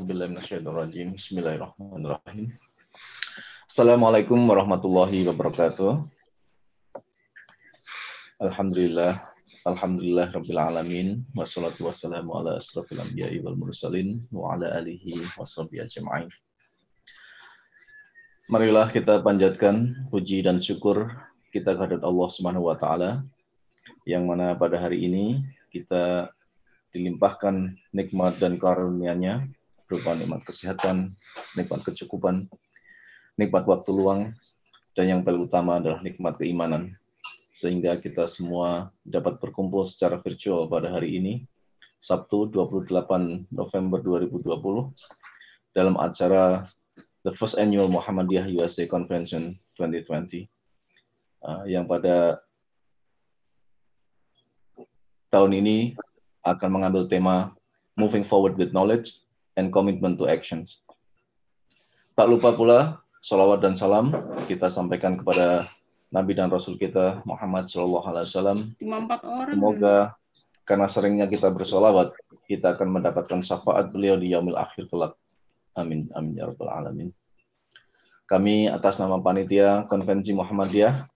A'udzubillahi minasyaitonirrajim. Bismillahirrahmanirrahim. Assalamualaikum warahmatullahi wabarakatuh. Alhamdulillah rabbil alamin. Wassalatu wassalamu ala asrofil anbiya'i wal mursalin wa ala alihi washabihi ajma'in. Marilah kita panjatkan puji dan syukur kita kehadirat Allah Subhanahu wa taala yang mana pada hari ini kita dilimpahkan nikmat dan karunia-Nya berupa nikmat kesehatan, nikmat kecukupan, nikmat waktu luang, dan yang paling utama adalah nikmat keimanan. Sehingga kita semua dapat berkumpul secara virtual pada hari ini, Sabtu 28 November 2020, dalam acara The First Annual Muhammadiyah USA Convention 2020, yang pada tahun ini akan mengambil tema Moving Forward with Knowledge and Commitment to Actions. Tak lupa pula, salawat dan salam kita sampaikan kepada Nabi dan Rasul kita Muhammad SAW. Semoga karena seringnya kita bersalawat, kita akan mendapatkan syafaat beliau di yaumil akhir kelak. Amin, amin ya rabbal alamin. Kami atas nama panitia Konvensi Muhammadiyah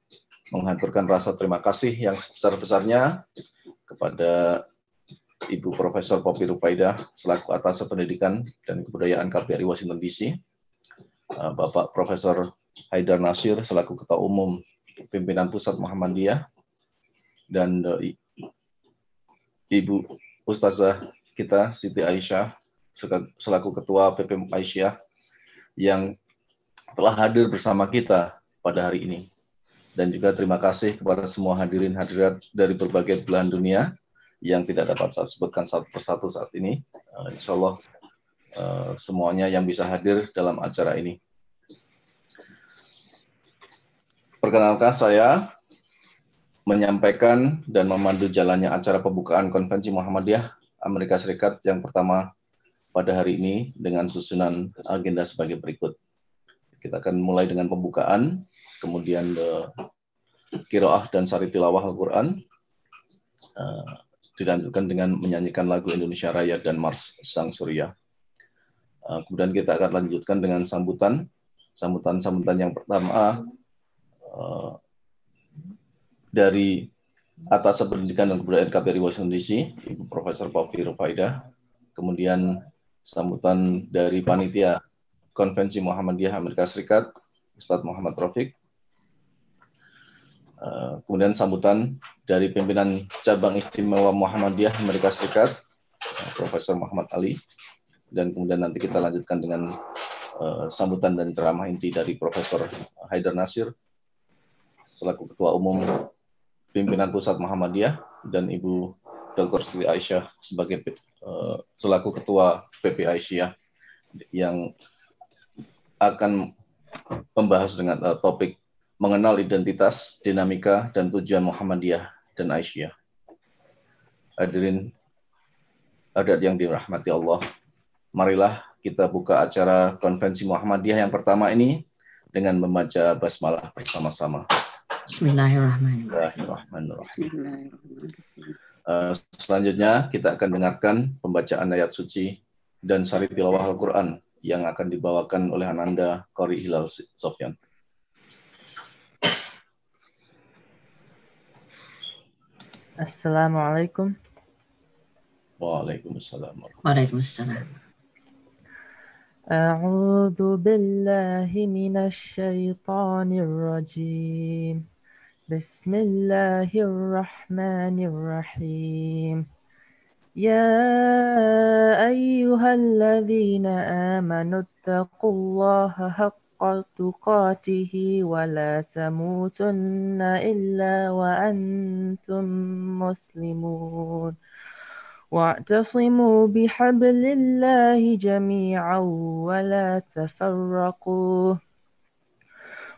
menghaturkan rasa terima kasih yang sebesar-besarnya kepada Ibu Profesor Poppy Rufaidah selaku Atas Pendidikan dan Kebudayaan KBRI Washington DC, Bapak Profesor Haidar Nasir selaku Ketua Umum Pimpinan Pusat Muhammadiyah, dan Ibu Ustazah kita Siti Aisyah selaku Ketua PP Aisyah yang telah hadir bersama kita pada hari ini. Dan juga terima kasih kepada semua hadirin hadirat dari berbagai belahan dunia yang tidak dapat saya sebutkan satu persatu saat ini. Insya Allah semuanya yang bisa hadir dalam acara ini. Perkenalkan, saya menyampaikan dan memandu jalannya acara pembukaan Konvensi Muhammadiyah Amerika Serikat yang pertama pada hari ini dengan susunan agenda sebagai berikut. Kita akan mulai dengan pembukaan, kemudian qiraah dan sari tilawah Al-Quran, dilanjutkan dengan menyanyikan lagu Indonesia Raya dan Mars Sang Surya. Kemudian kita akan lanjutkan dengan sambutan yang pertama dari Atas Pendidikan dan Kebudayaan KBRI Washington DC, Ibu Profesor Poppy Rufaidah. Kemudian sambutan dari Panitia Konvensi Muhammadiyah Amerika Serikat, Ustadz Muhammad Rafiq. Kemudian sambutan dari pimpinan Cabang Istimewa Muhammadiyah Amerika Serikat, Profesor Muhammad Ali. Dan kemudian nanti kita lanjutkan dengan sambutan dan ceramah inti dari Profesor Haidar Nasir selaku Ketua Umum Pimpinan Pusat Muhammadiyah, dan Ibu Dr. Siti Aisyah sebagai selaku Ketua PP Aisyah yang akan membahas dengan topik mengenal identitas, dinamika, dan tujuan Muhammadiyah dan Aisyah. Hadirin hadirat yang dirahmati Allah, marilah kita buka acara Konvensi Muhammadiyah yang pertama ini dengan membaca basmalah bersama-sama. Bismillahirrahmanirrahim. Selanjutnya kita akan dengarkan pembacaan ayat suci dan sari tilawah Al-Quran yang akan dibawakan oleh Ananda Qori Hilal Sofyan. Assalamualaikum. Waalaikumsalam. Waalaikumsalam. A'udzu billahi minasy syaithanir rajim. Bismillahirrahmanirrahim. Ya ayyuhalladzina amanu taqullaha haqqa tuqatih wa la tamutunna illa wa antum muslimun. Wa'tasimu bihablillahi jami'an wa la tafarraqu.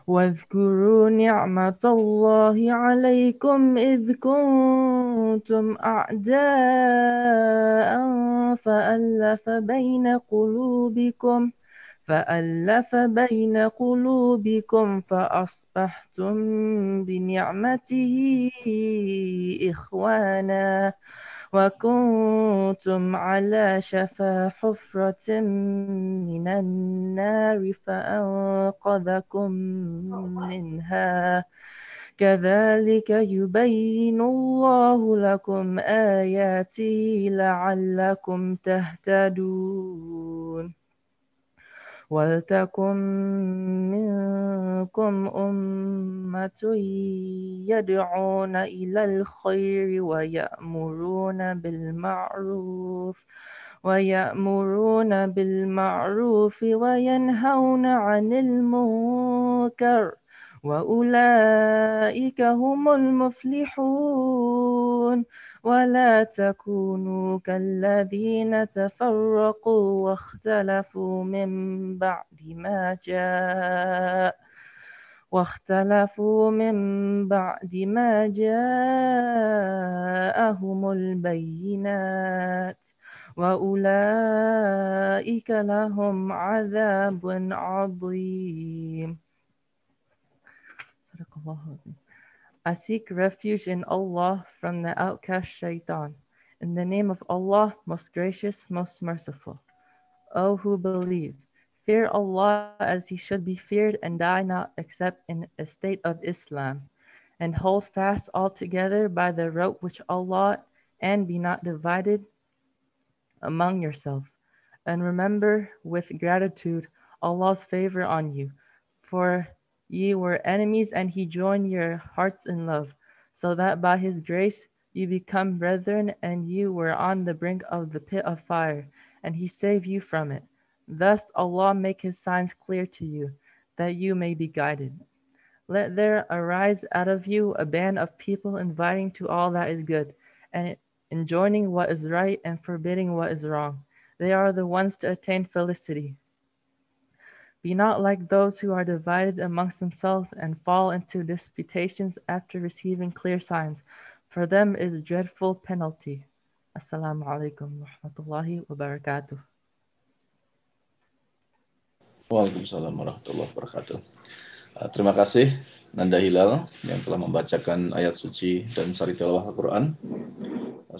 واذكروا نعمة الله عليكم إذ كنتم أعداء فألف بين قلوبكم فأصبحتم بنعمته إخوانا وكنتم على شفا حفرة من النار فأنقذكم منها كذلك يبين الله لكم آياته لعلكم تهتدون ولتكن منكم أمة يدعون إلى الخير ويأمرون بالمعروف وينهون عن المنكر وأولئك هم المفلحون ولا تكونوا كالذين تفرقوا واختلفوا من بعد ما جاءهم البينات وأولئك لهم عذاب عظيم. I seek refuge in Allah from the outcast shaitan. In the name of Allah, most gracious, most merciful. O who believe, fear Allah as he should be feared and die not except in a state of Islam. And hold fast altogether by the rope which Allah and be not divided among yourselves. And remember with gratitude Allah's favor on you. For ye were enemies, and he joined your hearts in love, so that by his grace you become brethren, and you were on the brink of the pit of fire, and he saved you from it. Thus Allah make his signs clear to you, that you may be guided. Let there arise out of you a band of people inviting to all that is good, and enjoining what is right and forbidding what is wrong. They are the ones to attain felicity. Be not like those who are divided amongst themselves and fall into disputations after receiving clear signs. For them is dreadful penalty. Assalamu alaikum warahmatullahi wabarakatuh. Waalaikumsalam warahmatullahi wabarakatuh. Terima kasih Nanda Hilal yang telah membacakan ayat suci dan sari tilawah Al-Quran.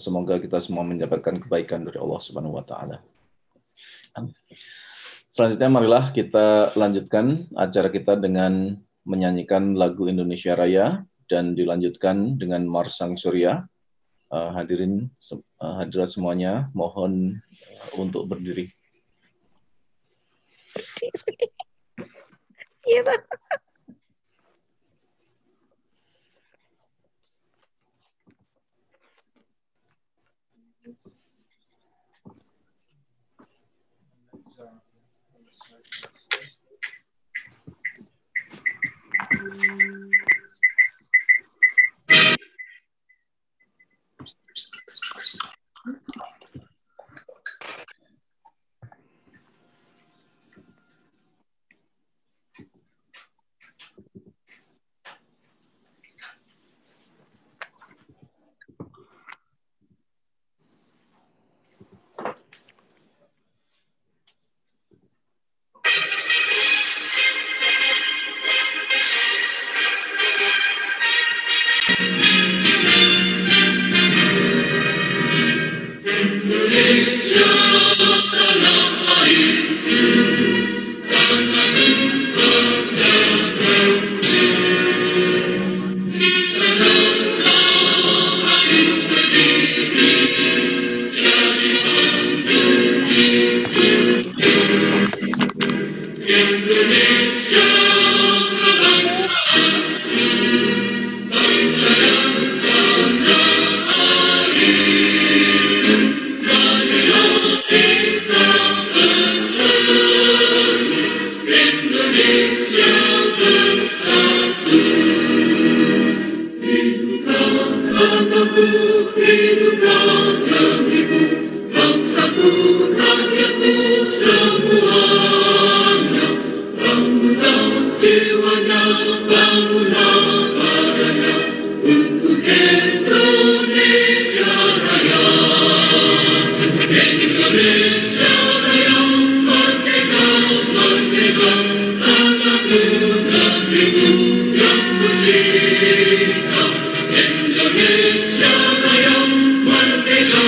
Semoga kita semua mendapatkan kebaikan dari Allah Subhanahu wa Ta'ala. Selanjutnya marilah kita lanjutkan acara kita dengan menyanyikan lagu Indonesia Raya dan dilanjutkan dengan Marsang Surya. Hadirat semuanya mohon untuk berdiri. Indonesia Raya merdeka.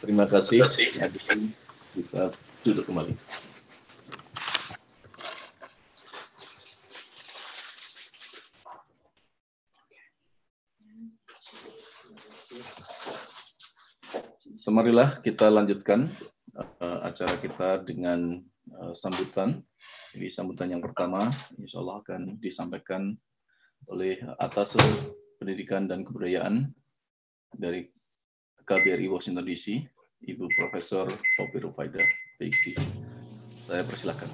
Terima kasih. Bisa duduk kembali. Semarilah kita lanjutkan acara kita dengan sambutan. Jadi sambutan yang pertama, insya Allah akan disampaikan oleh Atas Pendidikan dan Kebudayaan dari KBRI Washington DC, Ibu Profesor Poppy Rufaidah, PhD. Saya persilakan.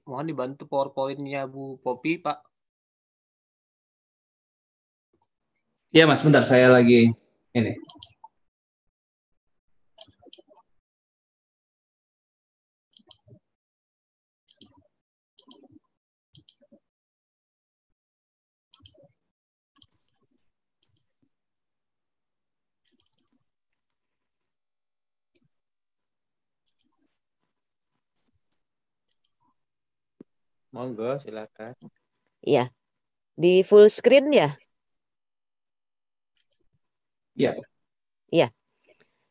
Mohon dibantu PowerPoint-nya Bu Poppy, Pak. Iya Mas, bentar saya lagi ini. Monggo, silakan. Iya, di full screen ya? Iya. Iya.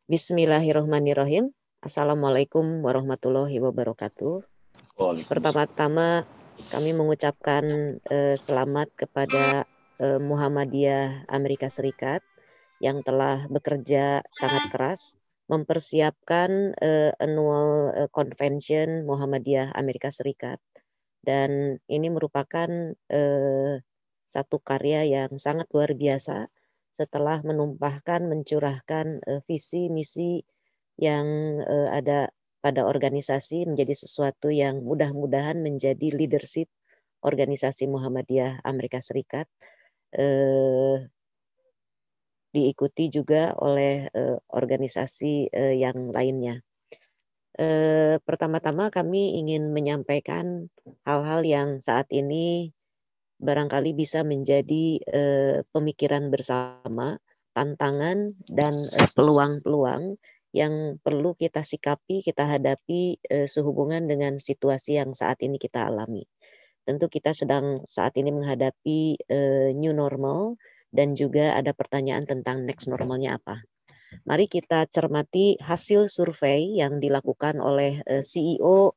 Bismillahirrahmanirrahim. Assalamualaikum warahmatullahi wabarakatuh. Pertama-tama kami mengucapkan selamat kepada Muhammadiyah Amerika Serikat yang telah bekerja sangat keras mempersiapkan annual convention Muhammadiyah Amerika Serikat. Dan ini merupakan satu karya yang sangat luar biasa setelah menumpahkan, mencurahkan visi misi yang ada pada organisasi menjadi sesuatu yang mudah-mudahan menjadi leadership organisasi Muhammadiyah Amerika Serikat, diikuti juga oleh organisasi yang lainnya. Pertama-tama kami ingin menyampaikan hal-hal yang saat ini barangkali bisa menjadi pemikiran bersama, tantangan dan peluang-peluang yang perlu kita sikapi, kita hadapi sehubungan dengan situasi yang saat ini kita alami. Tentu kita sedang saat ini menghadapi new normal dan juga ada pertanyaan tentang next normalnya apa. Mari kita cermati hasil survei yang dilakukan oleh CEO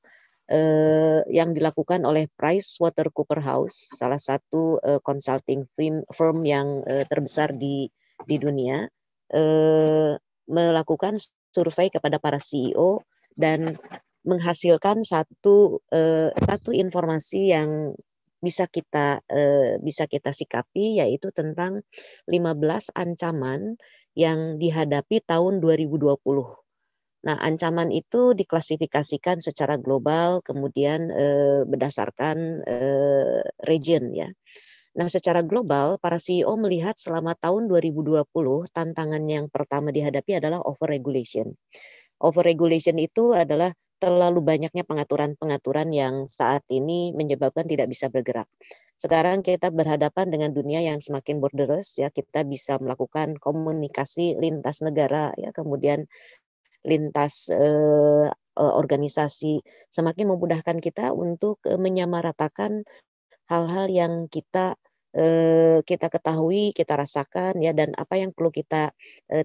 yang dilakukan oleh PricewaterhouseCoopers, salah satu consulting firm yang terbesar di dunia, melakukan survei kepada para CEO dan menghasilkan satu informasi yang bisa kita sikapi, yaitu tentang 15 ancaman yang dihadapi tahun 2020. Nah, ancaman itu diklasifikasikan secara global, kemudian berdasarkan region ya. Nah, secara global, para CEO melihat selama tahun 2020, tantangan yang pertama dihadapi adalah overregulation. Overregulation itu adalah terlalu banyaknya pengaturan-pengaturan yang saat ini menyebabkan tidak bisa bergerak. Sekarang kita berhadapan dengan dunia yang semakin borderless ya, kita bisa melakukan komunikasi lintas negara ya, kemudian lintas organisasi, semakin memudahkan kita untuk menyamaratakan hal-hal yang kita ketahui, kita rasakan ya, dan apa yang perlu kita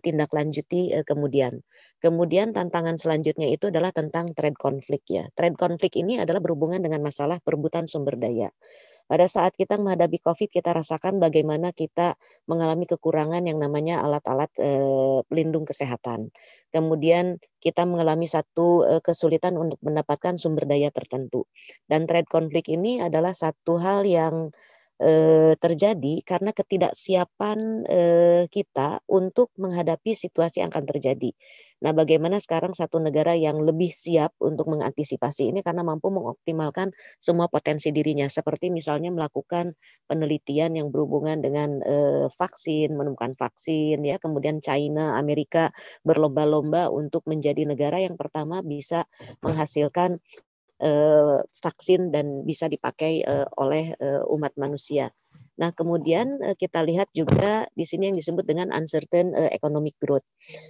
tindak lanjuti kemudian. Kemudian tantangan selanjutnya itu adalah tentang trade conflict ya. Trade conflict ini adalah berhubungan dengan masalah perebutan sumber daya. Pada saat kita menghadapi COVID, kita rasakan bagaimana kita mengalami kekurangan yang namanya alat-alat pelindung kesehatan. Kemudian kita mengalami satu kesulitan untuk mendapatkan sumber daya tertentu. Dan trade conflict ini adalah satu hal yang terjadi karena ketidaksiapan kita untuk menghadapi situasi yang akan terjadi. Nah, bagaimana sekarang satu negara yang lebih siap untuk mengantisipasi ini karena mampu mengoptimalkan semua potensi dirinya, seperti misalnya melakukan penelitian yang berhubungan dengan vaksin, menemukan vaksin, ya, kemudian China, Amerika berlomba-lomba untuk menjadi negara yang pertama bisa menghasilkan vaksin dan bisa dipakai oleh umat manusia. Nah, kemudian kita lihat juga di sini yang disebut dengan uncertain economic growth.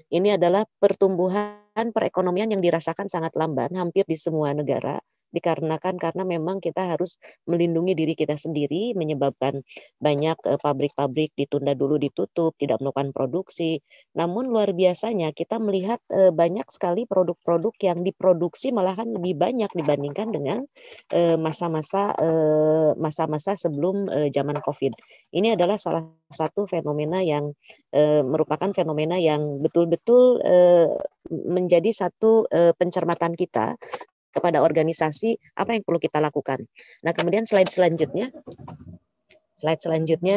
Ini adalah pertumbuhan perekonomian yang dirasakan sangat lamban hampir di semua negara, dikarenakan karena memang kita harus melindungi diri kita sendiri, menyebabkan banyak pabrik-pabrik ditunda dulu, ditutup, tidak melakukan produksi. Namun luar biasanya kita melihat banyak sekali produk-produk yang diproduksi malahan lebih banyak dibandingkan dengan masa-masa sebelum zaman COVID. Ini adalah salah satu fenomena yang merupakan fenomena yang betul-betul menjadi satu pencermatan kita kepada organisasi apa yang perlu kita lakukan. Nah, kemudian slide selanjutnya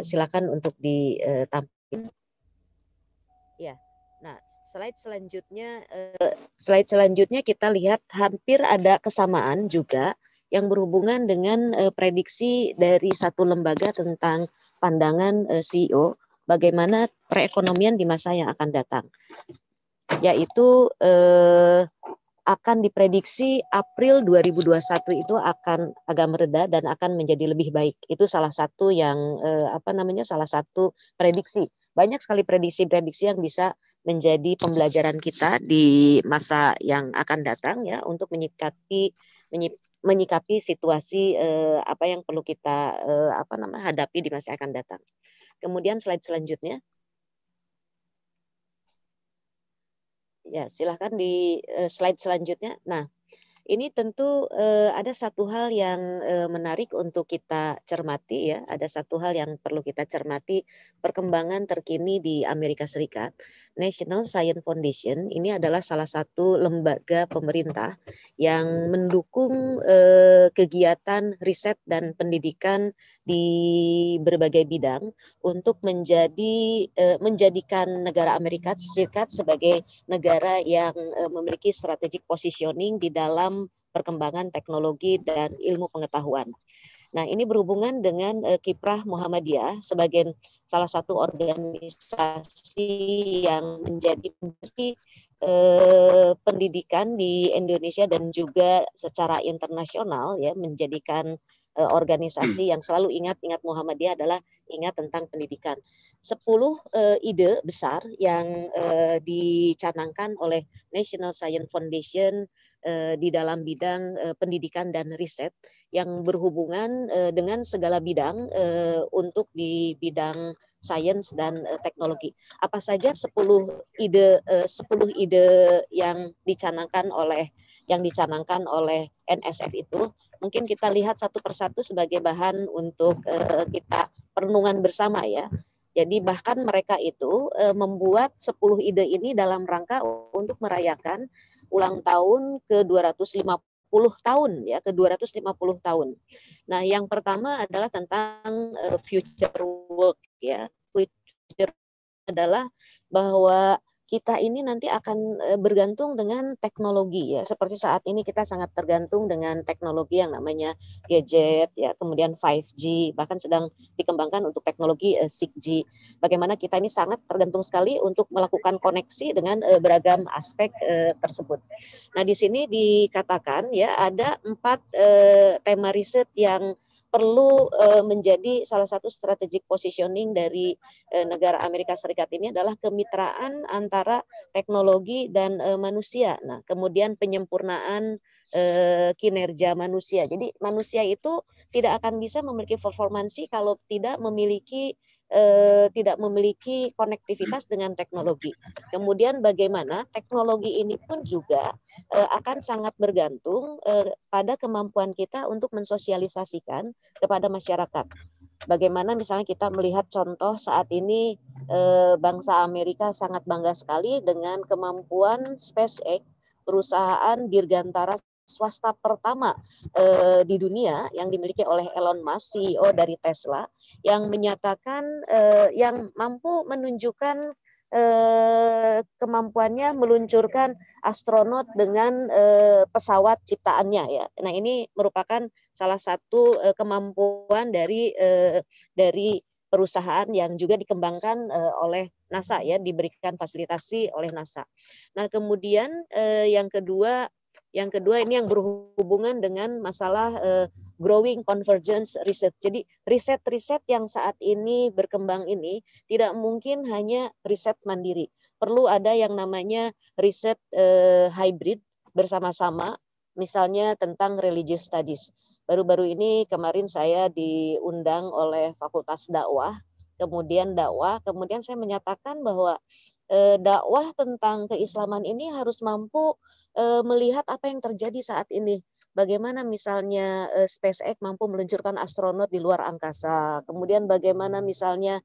silakan untuk ditampilkan. Ya. Nah, slide selanjutnya kita lihat hampir ada kesamaan juga yang berhubungan dengan prediksi dari satu lembaga tentang pandangan CEO bagaimana perekonomian di masa yang akan datang, yaitu akan diprediksi April 2021 itu akan agak mereda dan akan menjadi lebih baik. Itu salah satu yang salah satu prediksi. Banyak sekali prediksi-prediksi yang bisa menjadi pembelajaran kita di masa yang akan datang ya untuk menyikapi situasi apa yang perlu kita hadapi di masa yang akan datang. Kemudian slide selanjutnya. Ya, silahkan di slide selanjutnya. Nah, ini tentu ada satu hal yang menarik untuk kita cermati ya. Ada satu hal yang perlu kita cermati, perkembangan terkini di Amerika Serikat. National Science Foundation ini adalah salah satu lembaga pemerintah yang mendukung kegiatan riset dan pendidikan di berbagai bidang untuk menjadikan negara Amerika Serikat sebagai negara yang memiliki strategic positioning di dalam perkembangan teknologi dan ilmu pengetahuan. Nah, ini berhubungan dengan Kiprah Muhammadiyah sebagai salah satu organisasi yang menjadi pendidikan di Indonesia dan juga secara internasional ya, menjadikan organisasi yang selalu ingat Muhammadiyah adalah ingat tentang pendidikan. 10 ide besar yang dicanangkan oleh National Science Foundation di dalam bidang pendidikan dan riset yang berhubungan dengan segala bidang untuk di bidang sains dan teknologi. Apa saja 10 ide yang dicanangkan oleh NSF itu? Mungkin kita lihat satu persatu sebagai bahan untuk kita perenungan bersama ya. Jadi bahkan mereka itu membuat 10 ide ini dalam rangka untuk merayakan ulang tahun ke-250 tahun ya, ke-250 tahun. Nah, yang pertama adalah tentang future work ya. Future adalah bahwa kita ini nanti akan bergantung dengan teknologi ya. Seperti saat ini kita sangat tergantung dengan teknologi yang namanya gadget ya, kemudian 5G, bahkan sedang dikembangkan untuk teknologi 6G. Bagaimana kita ini sangat tergantung sekali untuk melakukan koneksi dengan beragam aspek tersebut. Nah, di sini dikatakan ya ada 4 tema riset yang perlu menjadi salah satu strategic positioning dari negara Amerika Serikat ini adalah kemitraan antara teknologi dan manusia. Nah, kemudian penyempurnaan kinerja manusia. Jadi manusia itu tidak akan bisa memiliki performansi kalau tidak memiliki konektivitas dengan teknologi. Kemudian bagaimana teknologi ini pun juga akan sangat bergantung pada kemampuan kita untuk mensosialisasikan kepada masyarakat. Bagaimana misalnya kita melihat contoh saat ini bangsa Amerika sangat bangga sekali dengan kemampuan SpaceX, perusahaan dirgantara swasta pertama di dunia yang dimiliki oleh Elon Musk, CEO dari Tesla, yang menyatakan yang mampu menunjukkan kemampuannya meluncurkan astronot dengan pesawat ciptaannya ya. Nah, ini merupakan salah satu kemampuan dari perusahaan yang juga dikembangkan oleh NASA ya, diberikan fasilitasi oleh NASA. Nah, kemudian yang kedua Yang kedua ini yang berhubungan dengan masalah growing convergence research. Jadi riset-riset yang saat ini berkembang ini tidak mungkin hanya riset mandiri. Perlu ada yang namanya riset hybrid bersama-sama, misalnya tentang religious studies. Baru-baru ini kemarin saya diundang oleh Fakultas Dakwah, kemudian saya menyatakan bahwa dakwah tentang keislaman ini harus mampu melihat apa yang terjadi saat ini. Bagaimana misalnya SpaceX mampu meluncurkan astronot di luar angkasa, kemudian bagaimana misalnya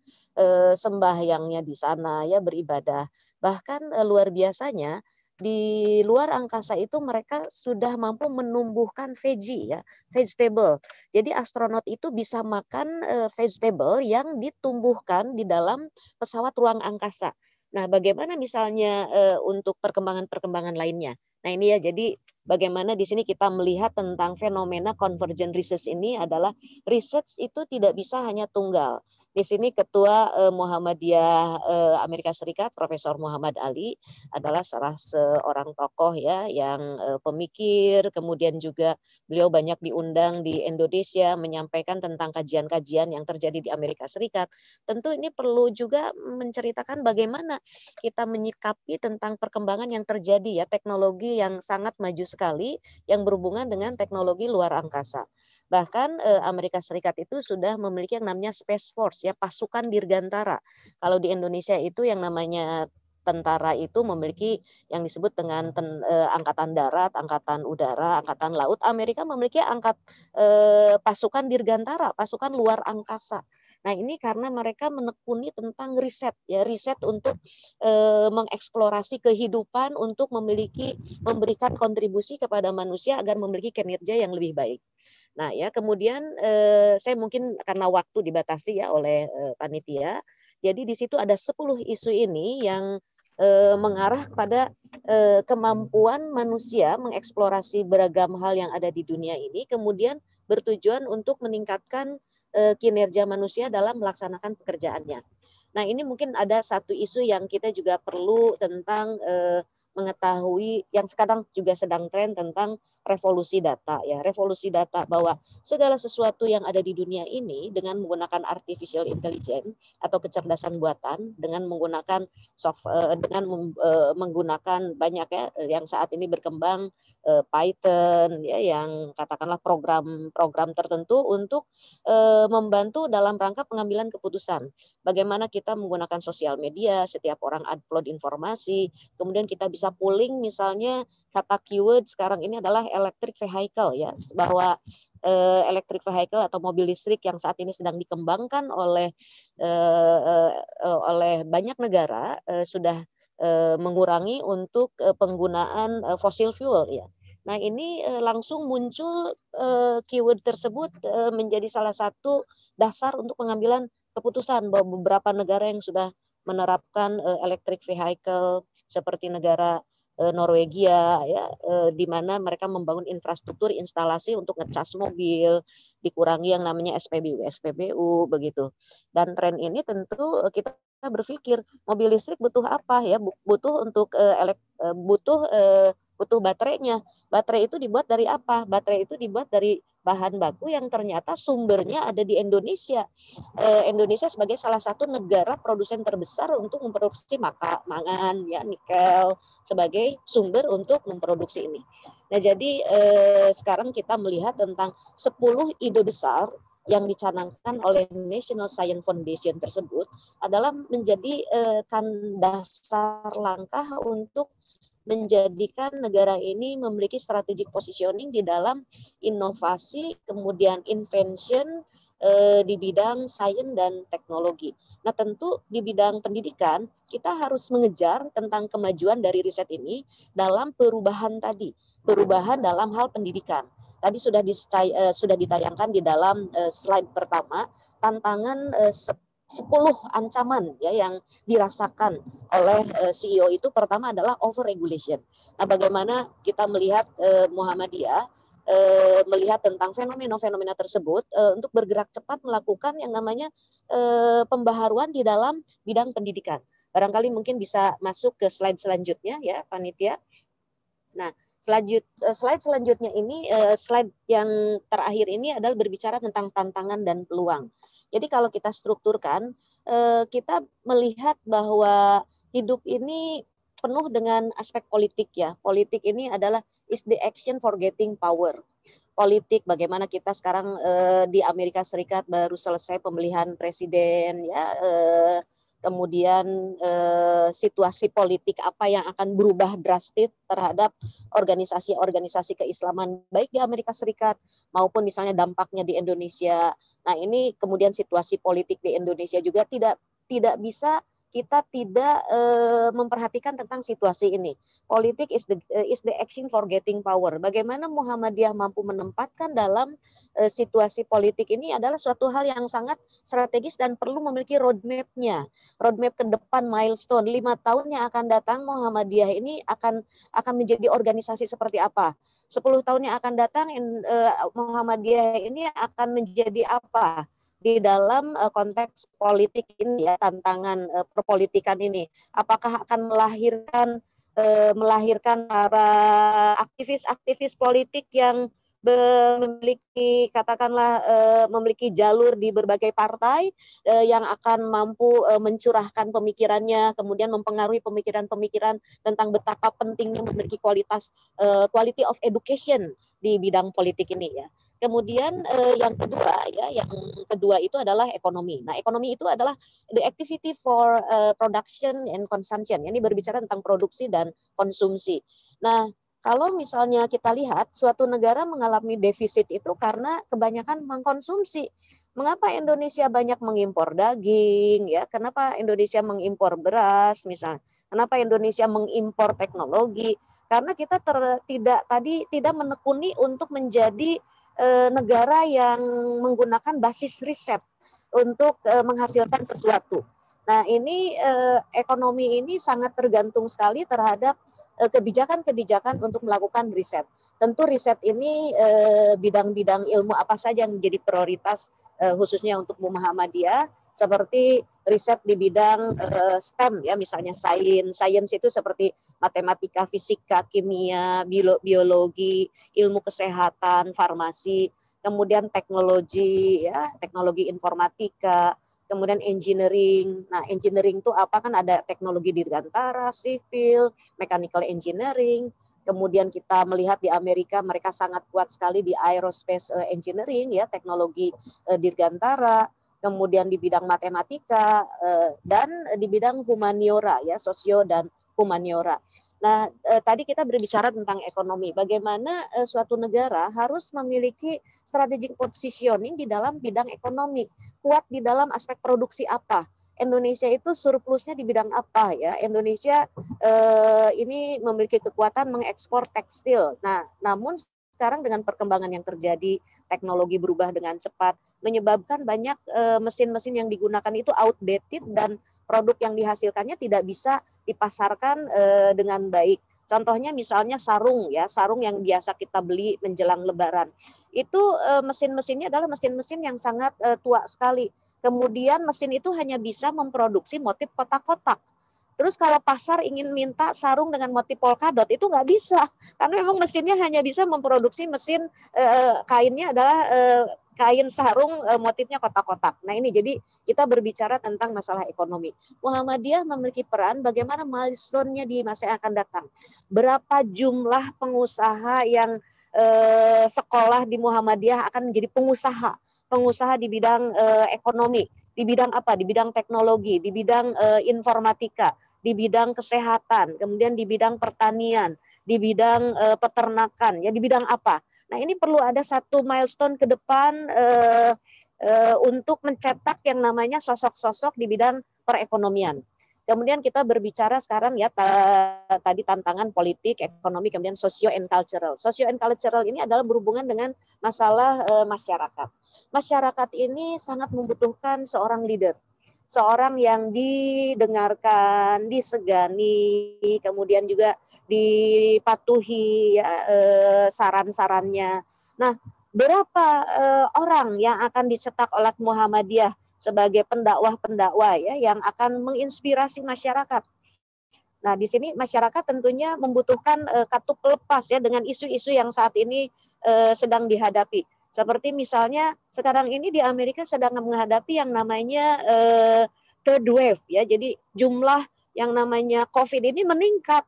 sembahyangnya di sana ya beribadah. Bahkan luar biasanya di luar angkasa itu mereka sudah mampu menumbuhkan veggie ya, vegetable. Jadi astronot itu bisa makan vegetable yang ditumbuhkan di dalam pesawat ruang angkasa. Nah, bagaimana misalnya untuk perkembangan-perkembangan lainnya? Nah, ini ya, jadi bagaimana di sini kita melihat tentang fenomena convergent research ini adalah research itu tidak bisa hanya tunggal. Di sini Ketua Muhammadiyah Amerika Serikat, Profesor Muhammad Ali, adalah salah seorang tokoh ya yang pemikir, kemudian juga beliau banyak diundang di Indonesia menyampaikan tentang kajian-kajian yang terjadi di Amerika Serikat. Tentu ini perlu juga menceritakan bagaimana kita menyikapi tentang perkembangan yang terjadi ya, teknologi yang sangat maju sekali yang berhubungan dengan teknologi luar angkasa. Bahkan Amerika Serikat itu sudah memiliki yang namanya Space Force ya, pasukan dirgantara. Kalau di Indonesia itu yang namanya tentara itu memiliki yang disebut dengan angkatan darat, angkatan udara, angkatan laut. Amerika memiliki pasukan dirgantara, pasukan luar angkasa. Nah, ini karena mereka menekuni tentang riset ya, riset untuk mengeksplorasi kehidupan untuk memberikan kontribusi kepada manusia agar memiliki kinerja yang lebih baik. Nah, ya kemudian saya mungkin karena waktu dibatasi ya oleh panitia. Jadi di situ ada 10 isu ini yang mengarah kepada kemampuan manusia mengeksplorasi beragam hal yang ada di dunia ini, kemudian bertujuan untuk meningkatkan kinerja manusia dalam melaksanakan pekerjaannya. Nah, ini mungkin ada satu isu yang kita juga perlu tentang mengetahui yang sekarang juga sedang tren tentang revolusi data ya, revolusi data, bahwa segala sesuatu yang ada di dunia ini dengan menggunakan artificial intelligence atau kecerdasan buatan, dengan menggunakan menggunakan banyak ya yang saat ini berkembang Python ya, yang katakanlah program tertentu untuk membantu dalam rangka pengambilan keputusan. Bagaimana kita menggunakan sosial media, setiap orang upload informasi, kemudian kita bisa pooling misalnya kata keyword sekarang ini adalah electric vehicle ya, bahwa electric vehicle atau mobil listrik yang saat ini sedang dikembangkan oleh banyak negara sudah mengurangi untuk penggunaan fossil fuel ya. Nah, ini langsung muncul keyword tersebut menjadi salah satu dasar untuk pengambilan keputusan bahwa beberapa negara yang sudah menerapkan electric vehicle seperti negara Norwegia ya, di mana mereka membangun infrastruktur instalasi untuk ngecas mobil, dikurangi yang namanya SPBU begitu. Dan tren ini tentu kita berpikir mobil listrik butuh apa ya, butuh untuk butuh baterainya. Baterai itu dibuat dari apa? Baterai itu dibuat dari bahan baku yang ternyata sumbernya ada di Indonesia. Indonesia sebagai salah satu negara produsen terbesar untuk memproduksi mangan, ya, nikel sebagai sumber untuk memproduksi ini. Nah, jadi sekarang kita melihat tentang 10 ide besar yang dicanangkan oleh National Science Foundation tersebut adalah menjadi dasar langkah untuk menjadikan negara ini memiliki strategic positioning di dalam inovasi, kemudian invention di bidang sains dan teknologi. Nah, tentu di bidang pendidikan kita harus mengejar tentang kemajuan dari riset ini dalam perubahan tadi, perubahan dalam hal pendidikan. Tadi sudah ditayangkan di dalam slide pertama tantangan 10 ancaman ya yang dirasakan oleh CEO itu. Pertama adalah overregulation. Nah, bagaimana kita melihat Muhammadiyah melihat tentang fenomena-fenomena tersebut untuk bergerak cepat melakukan yang namanya pembaharuan di dalam bidang pendidikan. Barangkali mungkin bisa masuk ke slide selanjutnya ya, panitia. Nah, Slide selanjutnya ini, slide yang terakhir ini adalah berbicara tentang tantangan dan peluang. Jadi kalau kita strukturkan, kita melihat bahwa hidup ini penuh dengan aspek politik ya. Politik ini adalah is the action for getting power. Politik, bagaimana kita sekarang di Amerika Serikat baru selesai pemilihan presiden ya, kemudian situasi politik apa yang akan berubah drastis terhadap organisasi-organisasi keislaman baik di Amerika Serikat maupun misalnya dampaknya di Indonesia. Nah, ini kemudian situasi politik di Indonesia juga tidak bisa kita tidak memperhatikan tentang situasi ini. Politik is the action for getting power. Bagaimana Muhammadiyah mampu menempatkan dalam situasi politik ini adalah suatu hal yang sangat strategis dan perlu memiliki roadmap-nya. Roadmap ke depan, milestone 5 tahun yang akan datang Muhammadiyah ini akan menjadi organisasi seperti apa. 10 tahun yang akan datang Muhammadiyah ini akan menjadi apa di dalam konteks politik ini ya, tantangan perpolitikan ini. Apakah akan melahirkan para aktivis-aktivis politik yang memiliki katakanlah memiliki jalur di berbagai partai yang akan mampu mencurahkan pemikirannya, kemudian mempengaruhi pemikiran-pemikiran tentang betapa pentingnya memiliki quality of education di bidang politik ini ya. Kemudian yang kedua itu adalah ekonomi. Nah, ekonomi itu adalah the activity for production and consumption. Ini berbicara tentang produksi dan konsumsi. Nah, kalau misalnya kita lihat suatu negara mengalami defisit itu karena kebanyakan mengkonsumsi. Mengapa Indonesia banyak mengimpor daging ya? Kenapa Indonesia mengimpor beras misalnya? Kenapa Indonesia mengimpor teknologi? Karena kita tidak menekuni untuk menjadi negara yang menggunakan basis riset untuk menghasilkan sesuatu. Nah, ini ekonomi ini sangat tergantung sekali terhadap kebijakan-kebijakan untuk melakukan riset. Tentu riset ini bidang-bidang ilmu apa saja yang menjadi prioritas khususnya untuk Muhammadiyah, seperti riset di bidang STEM ya, misalnya sains itu seperti matematika, fisika, kimia, biologi, ilmu kesehatan, farmasi, kemudian teknologi ya, teknologi informatika, kemudian engineering. Nah, engineering itu apa, kan ada teknologi dirgantara, sipil, mechanical engineering. Kemudian kita melihat di Amerika mereka sangat kuat sekali di aerospace engineering ya, teknologi dirgantara. Kemudian di bidang matematika dan di bidang humaniora ya, sosio dan humaniora. Nah, tadi kita berbicara tentang ekonomi. Bagaimana suatu negara harus memiliki strategic positioning di dalam bidang ekonomi. Kuat di dalam aspek produksi apa? Indonesia itu surplusnya di bidang apa ya? Indonesia ini memiliki kekuatan mengekspor tekstil. Nah, namun sekarang dengan perkembangan yang terjadi, teknologi berubah dengan cepat, menyebabkan banyak mesin-mesin yang digunakan itu outdated dan produk yang dihasilkannya tidak bisa dipasarkan dengan baik. Contohnya misalnya sarung ya, sarung yang biasa kita beli menjelang Lebaran. Itu mesin-mesinnya adalah mesin-mesin yang sangat tua sekali. Kemudian mesin itu hanya bisa memproduksi motif kotak-kotak. Terus kalau pasar ingin minta sarung dengan motif polkadot itu nggak bisa, karena memang mesinnya hanya bisa memproduksi mesin kainnya adalah kain sarung motifnya kotak-kotak. Nah, ini jadi kita berbicara tentang masalah ekonomi. Muhammadiyah memiliki peran bagaimana milestone-nya di masa yang akan datang. Berapa jumlah pengusaha yang sekolah di Muhammadiyah akan menjadi pengusaha di bidang ekonomi. Di bidang apa? Di bidang teknologi, di bidang informatika, di bidang kesehatan, kemudian di bidang pertanian, di bidang peternakan, ya di bidang apa? Nah, ini perlu ada satu milestone ke depan untuk mencetak yang namanya sosok-sosok di bidang perekonomian. Kemudian kita berbicara sekarang ya tadi tantangan politik, ekonomi, kemudian socio and cultural. Socio and cultural ini adalah berhubungan dengan masalah masyarakat. Masyarakat ini sangat membutuhkan seorang leader, seorang yang didengarkan, disegani, kemudian juga dipatuhi ya, saran-sarannya. Nah, berapa orang yang akan dicetak oleh Muhammadiyah sebagai pendakwah-pendakwah ya yang akan menginspirasi masyarakat? Nah, di sini masyarakat tentunya membutuhkan katup pelepas ya dengan isu-isu yang saat ini sedang dihadapi. Seperti misalnya sekarang ini di Amerika sedang menghadapi yang namanya third wave ya. Jadi jumlah yang namanya COVID ini meningkat.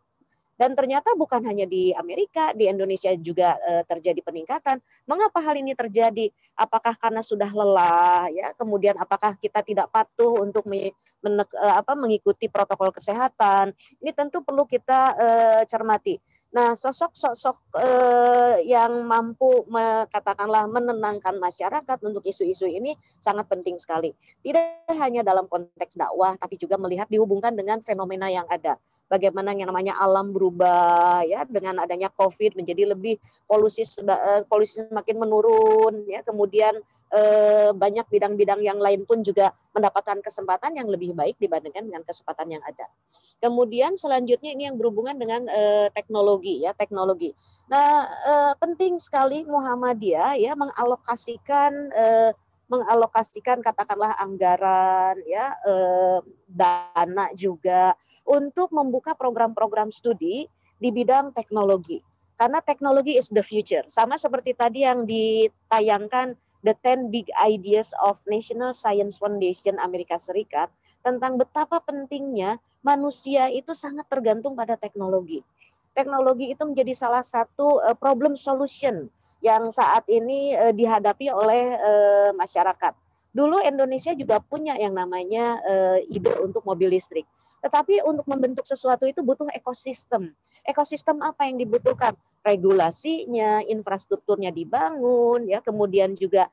Dan ternyata bukan hanya di Amerika, di Indonesia juga terjadi peningkatan. Mengapa hal ini terjadi? Apakah karena sudah lelah ya? Kemudian apakah kita tidak patuh untuk mengikuti protokol kesehatan? Ini tentu perlu kita cermati. Nah, sosok-sosok yang mampu katakanlah menenangkan masyarakat untuk isu-isu ini sangat penting sekali. Tidak hanya dalam konteks dakwah, tapi juga melihat dihubungkan dengan fenomena yang ada. Bagaimana yang namanya alam berubah ya dengan adanya COVID menjadi lebih polusi semakin menurun ya, kemudian banyak bidang-bidang yang lain pun juga mendapatkan kesempatan yang lebih baik dibandingkan dengan kesempatan yang ada. Kemudian selanjutnya ini yang berhubungan dengan teknologi ya, teknologi. Nah, penting sekali Muhammadiyah ya mengalokasikan katakanlah anggaran ya, dana juga untuk membuka program-program studi di bidang teknologi. Karena teknologi is the future. Sama seperti tadi yang ditayangkan The 10 Big Ideas of National Science Foundation Amerika Serikat tentang betapa pentingnya manusia itu sangat tergantung pada teknologi. Teknologi itu menjadi salah satu problem solution yang saat ini dihadapi oleh masyarakat. Dulu Indonesia juga punya yang namanya ide untuk mobil listrik. Tetapi untuk membentuk sesuatu itu butuh ekosistem. Ekosistem apa yang dibutuhkan? Regulasinya, infrastrukturnya dibangun, ya, kemudian juga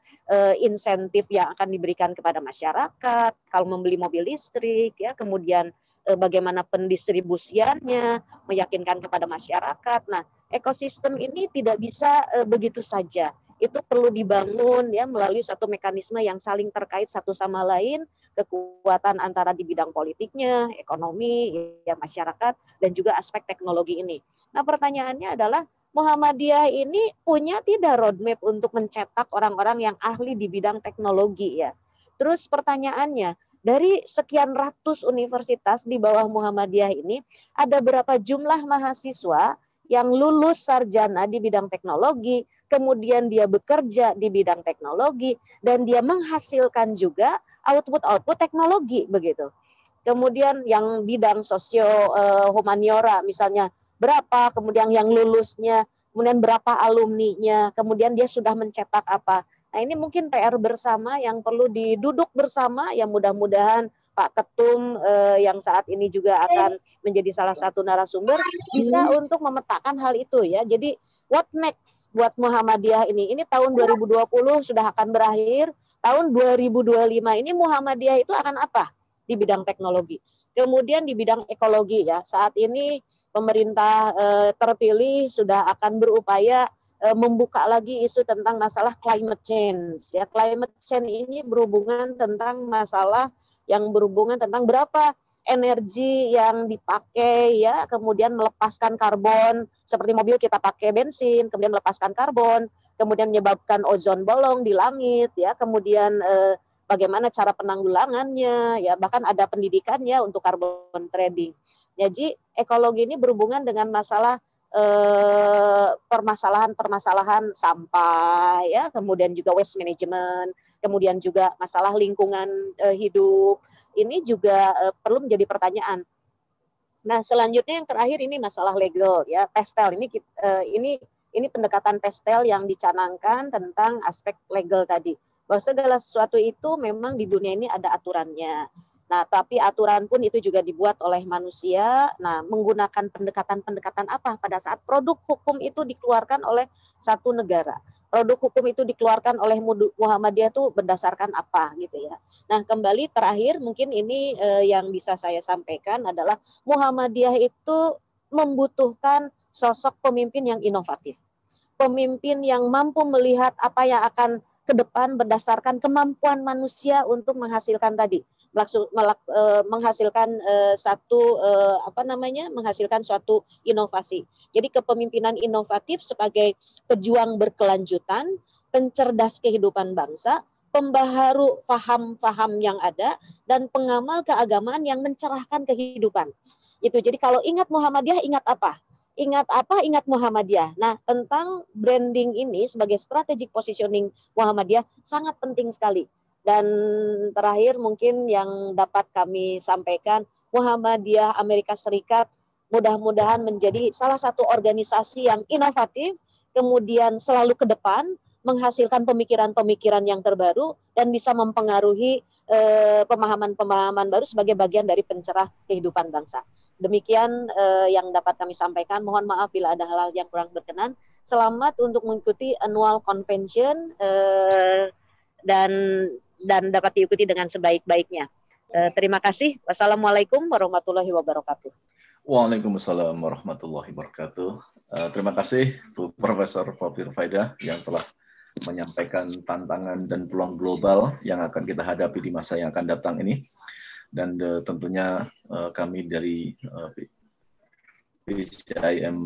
insentif yang akan diberikan kepada masyarakat kalau membeli mobil listrik, ya, kemudian bagaimana pendistribusiannya, meyakinkan kepada masyarakat. Nah, ekosistem ini tidak bisa begitu saja. Itu perlu dibangun ya melalui satu mekanisme yang saling terkait satu sama lain, kekuatan antara di bidang politiknya, ekonomi, ya masyarakat, dan juga aspek teknologi ini. Nah, pertanyaannya adalah Muhammadiyah ini punya tidak roadmap untuk mencetak orang-orang yang ahli di bidang teknologi ya. Terus pertanyaannya, dari sekian ratus universitas di bawah Muhammadiyah ini, ada berapa jumlah mahasiswa yang lulus sarjana di bidang teknologi, kemudian dia bekerja di bidang teknologi, dan dia menghasilkan juga output teknologi begitu. Kemudian yang bidang sosio humaniora misalnya berapa, kemudian yang lulusnya, kemudian berapa alumninya, kemudian dia sudah mencetak apa. Nah, ini mungkin PR bersama yang perlu diduduk bersama, yang mudah-mudahan Pak Ketum yang saat ini juga akan menjadi salah satu narasumber bisa untuk memetakan hal itu ya. Jadi what next buat Muhammadiyah ini? Ini tahun 2020 sudah akan berakhir, tahun 2025 ini Muhammadiyah itu akan apa di bidang teknologi? Kemudian di bidang ekologi ya, saat ini pemerintah terpilih sudah akan berupaya membuka lagi isu tentang masalah climate change. Ya, climate change ini berhubungan tentang masalah yang berhubungan tentang berapa energi yang dipakai ya, kemudian melepaskan karbon, seperti mobil kita pakai bensin, kemudian melepaskan karbon, kemudian menyebabkan ozon bolong di langit ya, kemudian bagaimana cara penanggulangannya ya, bahkan ada pendidikannya untuk carbon trading. Jadi ekologi ini berhubungan dengan masalah permasalahan sampah ya, kemudian juga waste management, kemudian juga masalah lingkungan hidup. Ini juga perlu menjadi pertanyaan. Nah, selanjutnya yang terakhir ini masalah legal ya, pestel. Ini pendekatan pestel yang dicanangkan tentang aspek legal tadi. Bahwa segala sesuatu itu memang di dunia ini ada aturannya. Nah, tapi aturan pun itu juga dibuat oleh manusia. Nah, menggunakan pendekatan-pendekatan apa pada saat produk hukum itu dikeluarkan oleh satu negara. Produk hukum itu dikeluarkan oleh Muhammadiyah itu berdasarkan apa gitu ya. Nah, kembali terakhir mungkin ini yang bisa saya sampaikan adalah Muhammadiyah itu membutuhkan sosok pemimpin yang inovatif. Pemimpin yang mampu melihat apa yang akan ke depan berdasarkan kemampuan manusia untuk menghasilkan tadi. Menghasilkan menghasilkan suatu inovasi. Jadi kepemimpinan inovatif sebagai pejuang berkelanjutan, pencerdas kehidupan bangsa, pembaharu faham-faham yang ada, dan pengamal keagamaan yang mencerahkan kehidupan. Itu. Jadi kalau ingat Muhammadiyah, ingat apa? Ingat apa? Ingat Muhammadiyah. Nah, tentang branding ini sebagai strategic positioning Muhammadiyah sangat penting sekali. Dan terakhir mungkin yang dapat kami sampaikan, Muhammadiyah Amerika Serikat mudah-mudahan menjadi salah satu organisasi yang inovatif, kemudian selalu ke depan, menghasilkan pemikiran-pemikiran yang terbaru, dan bisa mempengaruhi pemahaman-pemahaman baru sebagai bagian dari pencerah kehidupan bangsa. Demikian yang dapat kami sampaikan. Mohon maaf bila ada hal-hal yang kurang berkenan. Selamat untuk mengikuti annual convention dan dapat diikuti dengan sebaik-baiknya. Terima kasih. Wassalamualaikum warahmatullahi wabarakatuh. Waalaikumsalam warahmatullahi wabarakatuh. Terima kasih Bu Profesor Poppy Rufaidah yang telah menyampaikan tantangan dan peluang global yang akan kita hadapi di masa yang akan datang ini. Dan tentunya kami dari PCIM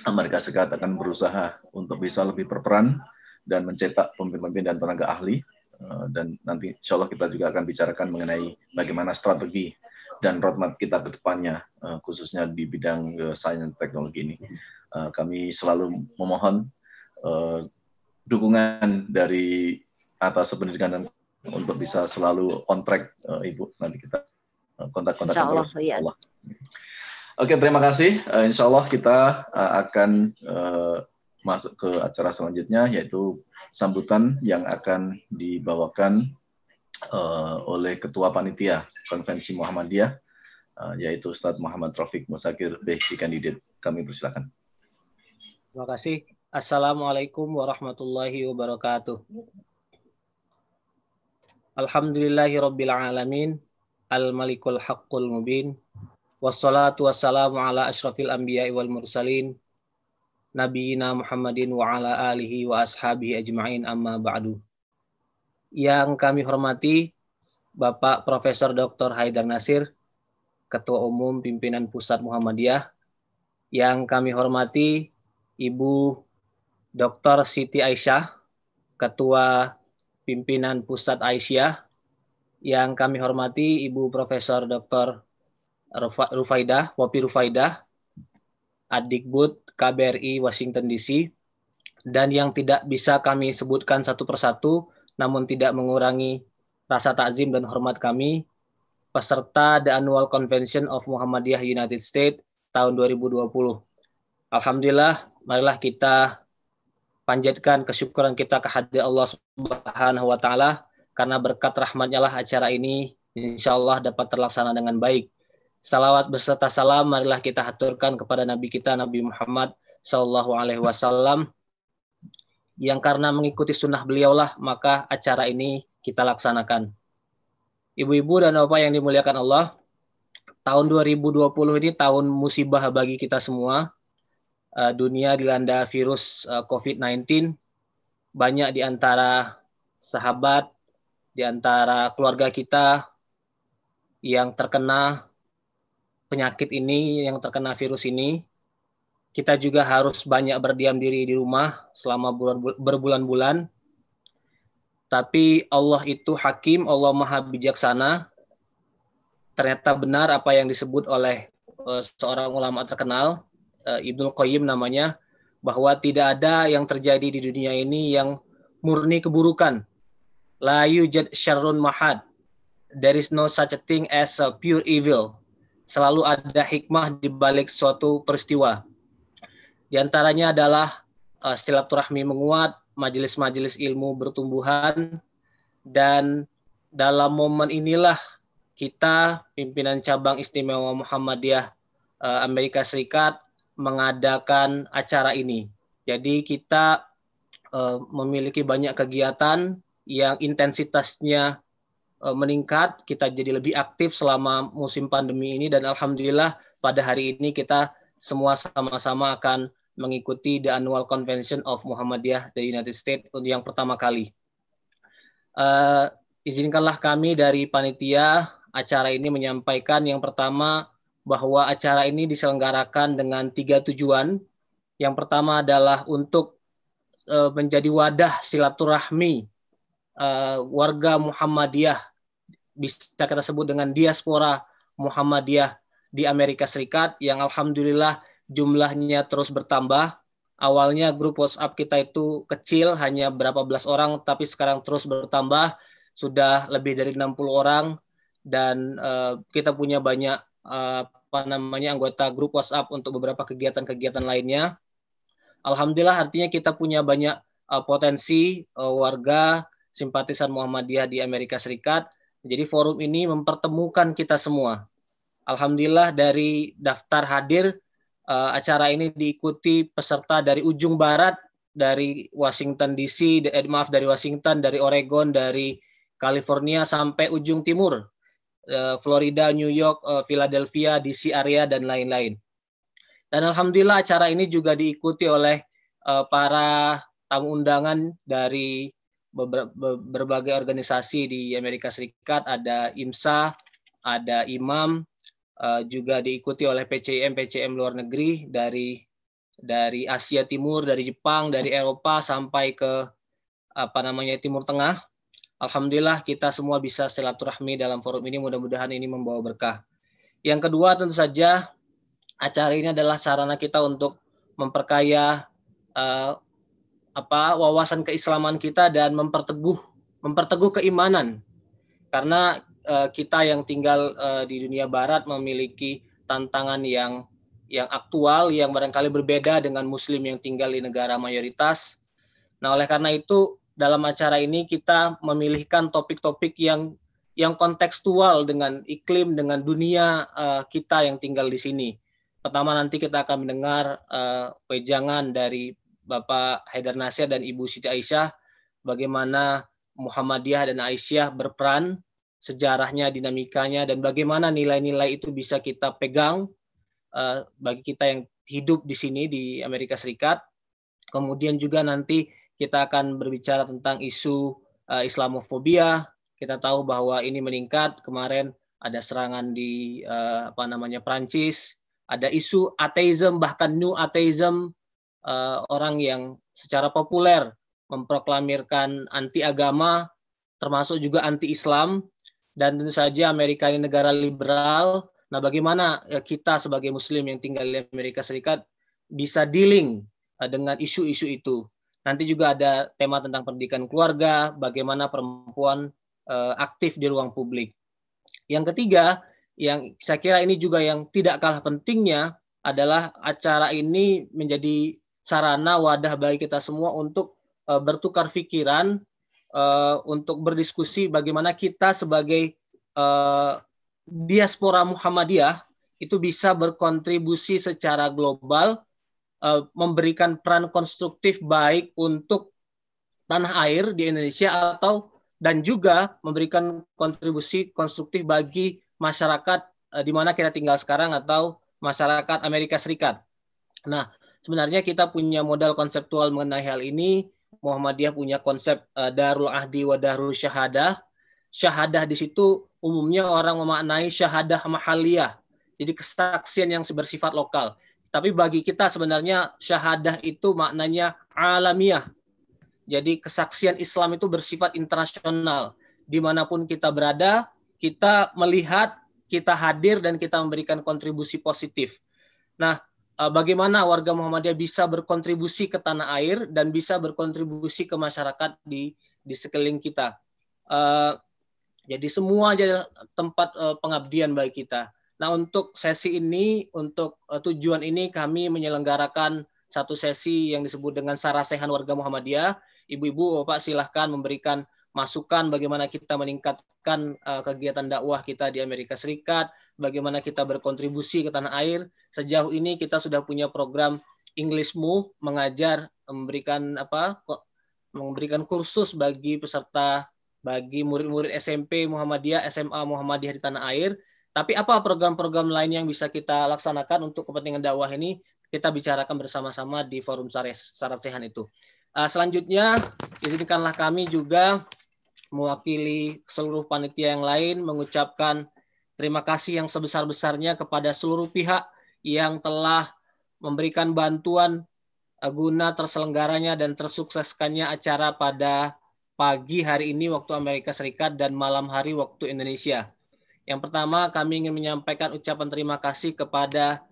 Amerika Serikat akan berusaha untuk bisa lebih berperan dan mencetak pemimpin-pemimpin dan tenaga ahli. Dan nanti insya Allah kita juga akan bicarakan mengenai bagaimana strategi dan roadmap kita ke depannya, khususnya di bidang sains dan teknologi ini. Kami selalu memohon dukungan dari atas pendidikan dan untuk bisa selalu on track, Ibu. Nanti kita kontak-kontak. Insya Allah, ya. Oke, terima kasih. Insya Allah kita akan masuk ke acara selanjutnya, yaitu sambutan yang akan dibawakan oleh Ketua Panitia Konvensi Muhammadiyah, yaitu Ustadz Muhammad Rafiq Musakir, PhD Candidate. Kami persilakan. Terima kasih. Assalamualaikum warahmatullahi wabarakatuh. Alhamdulillahirabbil alamin, al-malikul haqqul mubin, wassalatu wassalamu ala asyrafil anbiya'i wal mursalin, nabiyina Muhammadin wa ala alihi wa ashabihi ajma'in, amma ba'du. Yang kami hormati Bapak Profesor Dr. Haidar Nasir, Ketua Umum Pimpinan Pusat Muhammadiyah. Yang kami hormati Ibu Dr. Siti Aisyah, Ketua Pimpinan Pusat Aisyah. Yang kami hormati Ibu Profesor Dr. Rufaidah, Poppy Rufaidah, Adikbud KBRI Washington DC, dan yang tidak bisa kami sebutkan satu persatu, namun tidak mengurangi rasa takzim dan hormat kami, peserta The Annual Convention of Muhammadiyah United States tahun 2020. Alhamdulillah, marilah kita panjatkan kesyukuran kita kehadirat Allah Subhanahu wa Ta'ala, karena berkat rahmatnya lah acara ini insya Allah dapat terlaksana dengan baik. Salawat beserta salam marilah kita haturkan kepada Nabi kita, Nabi Muhammad Sallallahu Alaihi Wasallam, yang karena mengikuti sunnah beliaulah maka acara ini kita laksanakan. Ibu-ibu dan bapak yang dimuliakan Allah, tahun 2020 ini tahun musibah bagi kita semua. Dunia dilanda virus COVID-19. Banyak di antara sahabat, di antara keluarga kita yang terkena penyakit ini, yang terkena virus ini. Kita juga harus banyak berdiam diri di rumah selama berbulan-bulan. Tapi Allah itu hakim, Allah maha bijaksana. Ternyata benar apa yang disebut oleh seorang ulama terkenal, Ibnu Qayyim namanya, bahwa tidak ada yang terjadi di dunia ini yang murni keburukan. La yujad syarrun mahad. There is no such a thing as a pure evil. Selalu ada hikmah di balik suatu peristiwa. Di antaranya adalah silaturahmi menguat, majelis-majelis ilmu bertumbuhan, dan dalam momen inilah kita, pimpinan cabang istimewa Muhammadiyah Amerika Serikat, mengadakan acara ini. Jadi kita memiliki banyak kegiatan yang intensitasnya meningkat, kita jadi lebih aktif selama musim pandemi ini, dan alhamdulillah pada hari ini kita semua sama-sama akan mengikuti The Annual Convention of Muhammadiyah the United States untuk yang pertama kali. Izinkanlah kami dari panitia acara ini menyampaikan yang pertama, bahwa acara ini diselenggarakan dengan 3 tujuan. Yang pertama adalah untuk menjadi wadah silaturahmi warga Muhammadiyah, bisa kita sebut dengan diaspora Muhammadiyah di Amerika Serikat yang alhamdulillah jumlahnya terus bertambah. Awalnya grup WhatsApp kita itu kecil, hanya berapa belas orang, tapi sekarang terus bertambah, sudah lebih dari 60 orang, dan kita punya banyak anggota grup WhatsApp untuk beberapa kegiatan-kegiatan lainnya. Alhamdulillah, artinya kita punya banyak potensi warga simpatisan Muhammadiyah di Amerika Serikat. Jadi forum ini mempertemukan kita semua. Alhamdulillah dari daftar hadir, acara ini diikuti peserta dari ujung barat, dari Washington DC, dari Washington, dari Oregon, dari California sampai ujung timur, Florida, New York, Philadelphia, DC area, dan lain-lain. Dan alhamdulillah acara ini juga diikuti oleh para tamu undangan dari berbagai organisasi di Amerika Serikat. Ada IMSA, ada Imam, juga diikuti oleh PCM luar negeri dari Asia Timur, dari Jepang, dari Eropa sampai ke Timur Tengah. Alhamdulillah kita semua bisa silaturahmi dalam forum ini, mudah-mudahan ini membawa berkah. Yang kedua tentu saja acara ini adalah sarana kita untuk memperkaya wawasan keislaman kita dan memperteguh keimanan. Karena kita yang tinggal di dunia barat memiliki tantangan yang aktual, yang barangkali berbeda dengan muslim yang tinggal di negara mayoritas. Nah, oleh karena itu dalam acara ini kita memilihkan topik-topik yang kontekstual dengan iklim, dengan dunia kita yang tinggal di sini. Pertama nanti kita akan mendengar wejangan dari Bapak Haidar Nasir dan Ibu Siti Aisyah, bagaimana Muhammadiyah dan Aisyah berperan, sejarahnya, dinamikanya, dan bagaimana nilai-nilai itu bisa kita pegang bagi kita yang hidup di sini di Amerika Serikat. Kemudian juga nanti kita akan berbicara tentang isu Islamofobia. Kita tahu bahwa ini meningkat. Kemarin ada serangan di Prancis. Ada isu ateisme, bahkan new ateism, orang yang secara populer memproklamirkan anti agama, termasuk juga anti Islam, dan tentu saja Amerika ini negara liberal. Nah, bagaimana kita sebagai Muslim yang tinggal di Amerika Serikat bisa dealing dengan isu-isu itu? Nanti juga ada tema tentang pendidikan keluarga, bagaimana perempuan aktif di ruang publik. Yang ketiga, yang saya kira ini juga yang tidak kalah pentingnya adalah acara ini menjadi sarana wadah bagi kita semua untuk bertukar pikiran, untuk berdiskusi bagaimana kita sebagai diaspora Muhammadiyah itu bisa berkontribusi secara global, memberikan peran konstruktif baik untuk tanah air di Indonesia dan juga memberikan kontribusi konstruktif bagi masyarakat di mana kita tinggal sekarang atau masyarakat Amerika Serikat. Nah, sebenarnya kita punya modal konseptual mengenai hal ini. Muhammadiyah punya konsep Darul Ahdi wa Darul Syahadah. Syahadah di situ umumnya orang memaknai syahadah mahaliyah. Jadi kesaksian yang bersifat lokal. Tapi bagi kita sebenarnya syahadah itu maknanya alamiah. Jadi kesaksian Islam itu bersifat internasional. Dimanapun kita berada, kita melihat, kita hadir, dan kita memberikan kontribusi positif. Nah, bagaimana warga Muhammadiyah bisa berkontribusi ke tanah air dan bisa berkontribusi ke masyarakat di sekeliling kita. Jadi semua jadi tempat pengabdian bagi kita. Nah, untuk sesi ini, untuk tujuan ini kami menyelenggarakan satu sesi yang disebut dengan Sarasehan Warga Muhammadiyah. Ibu-ibu, Bapak silahkan memberikan masukan bagaimana kita meningkatkan kegiatan dakwah kita di Amerika Serikat, bagaimana kita berkontribusi ke tanah air. Sejauh ini kita sudah punya program English Move, mengajar, memberikan kursus bagi peserta, bagi murid-murid SMP Muhammadiyah, SMA Muhammadiyah di tanah air. Tapi apa program-program lain yang bisa kita laksanakan untuk kepentingan dakwah ini, kita bicarakan bersama-sama di forum Sarasehan itu. Selanjutnya, izinkanlah kami juga mewakili seluruh panitia yang lain mengucapkan terima kasih yang sebesar-besarnya kepada seluruh pihak yang telah memberikan bantuan guna terselenggaranya dan tersukseskannya acara pada pagi hari ini waktu Amerika Serikat dan malam hari waktu Indonesia. Yang pertama, kami ingin menyampaikan ucapan terima kasih kepada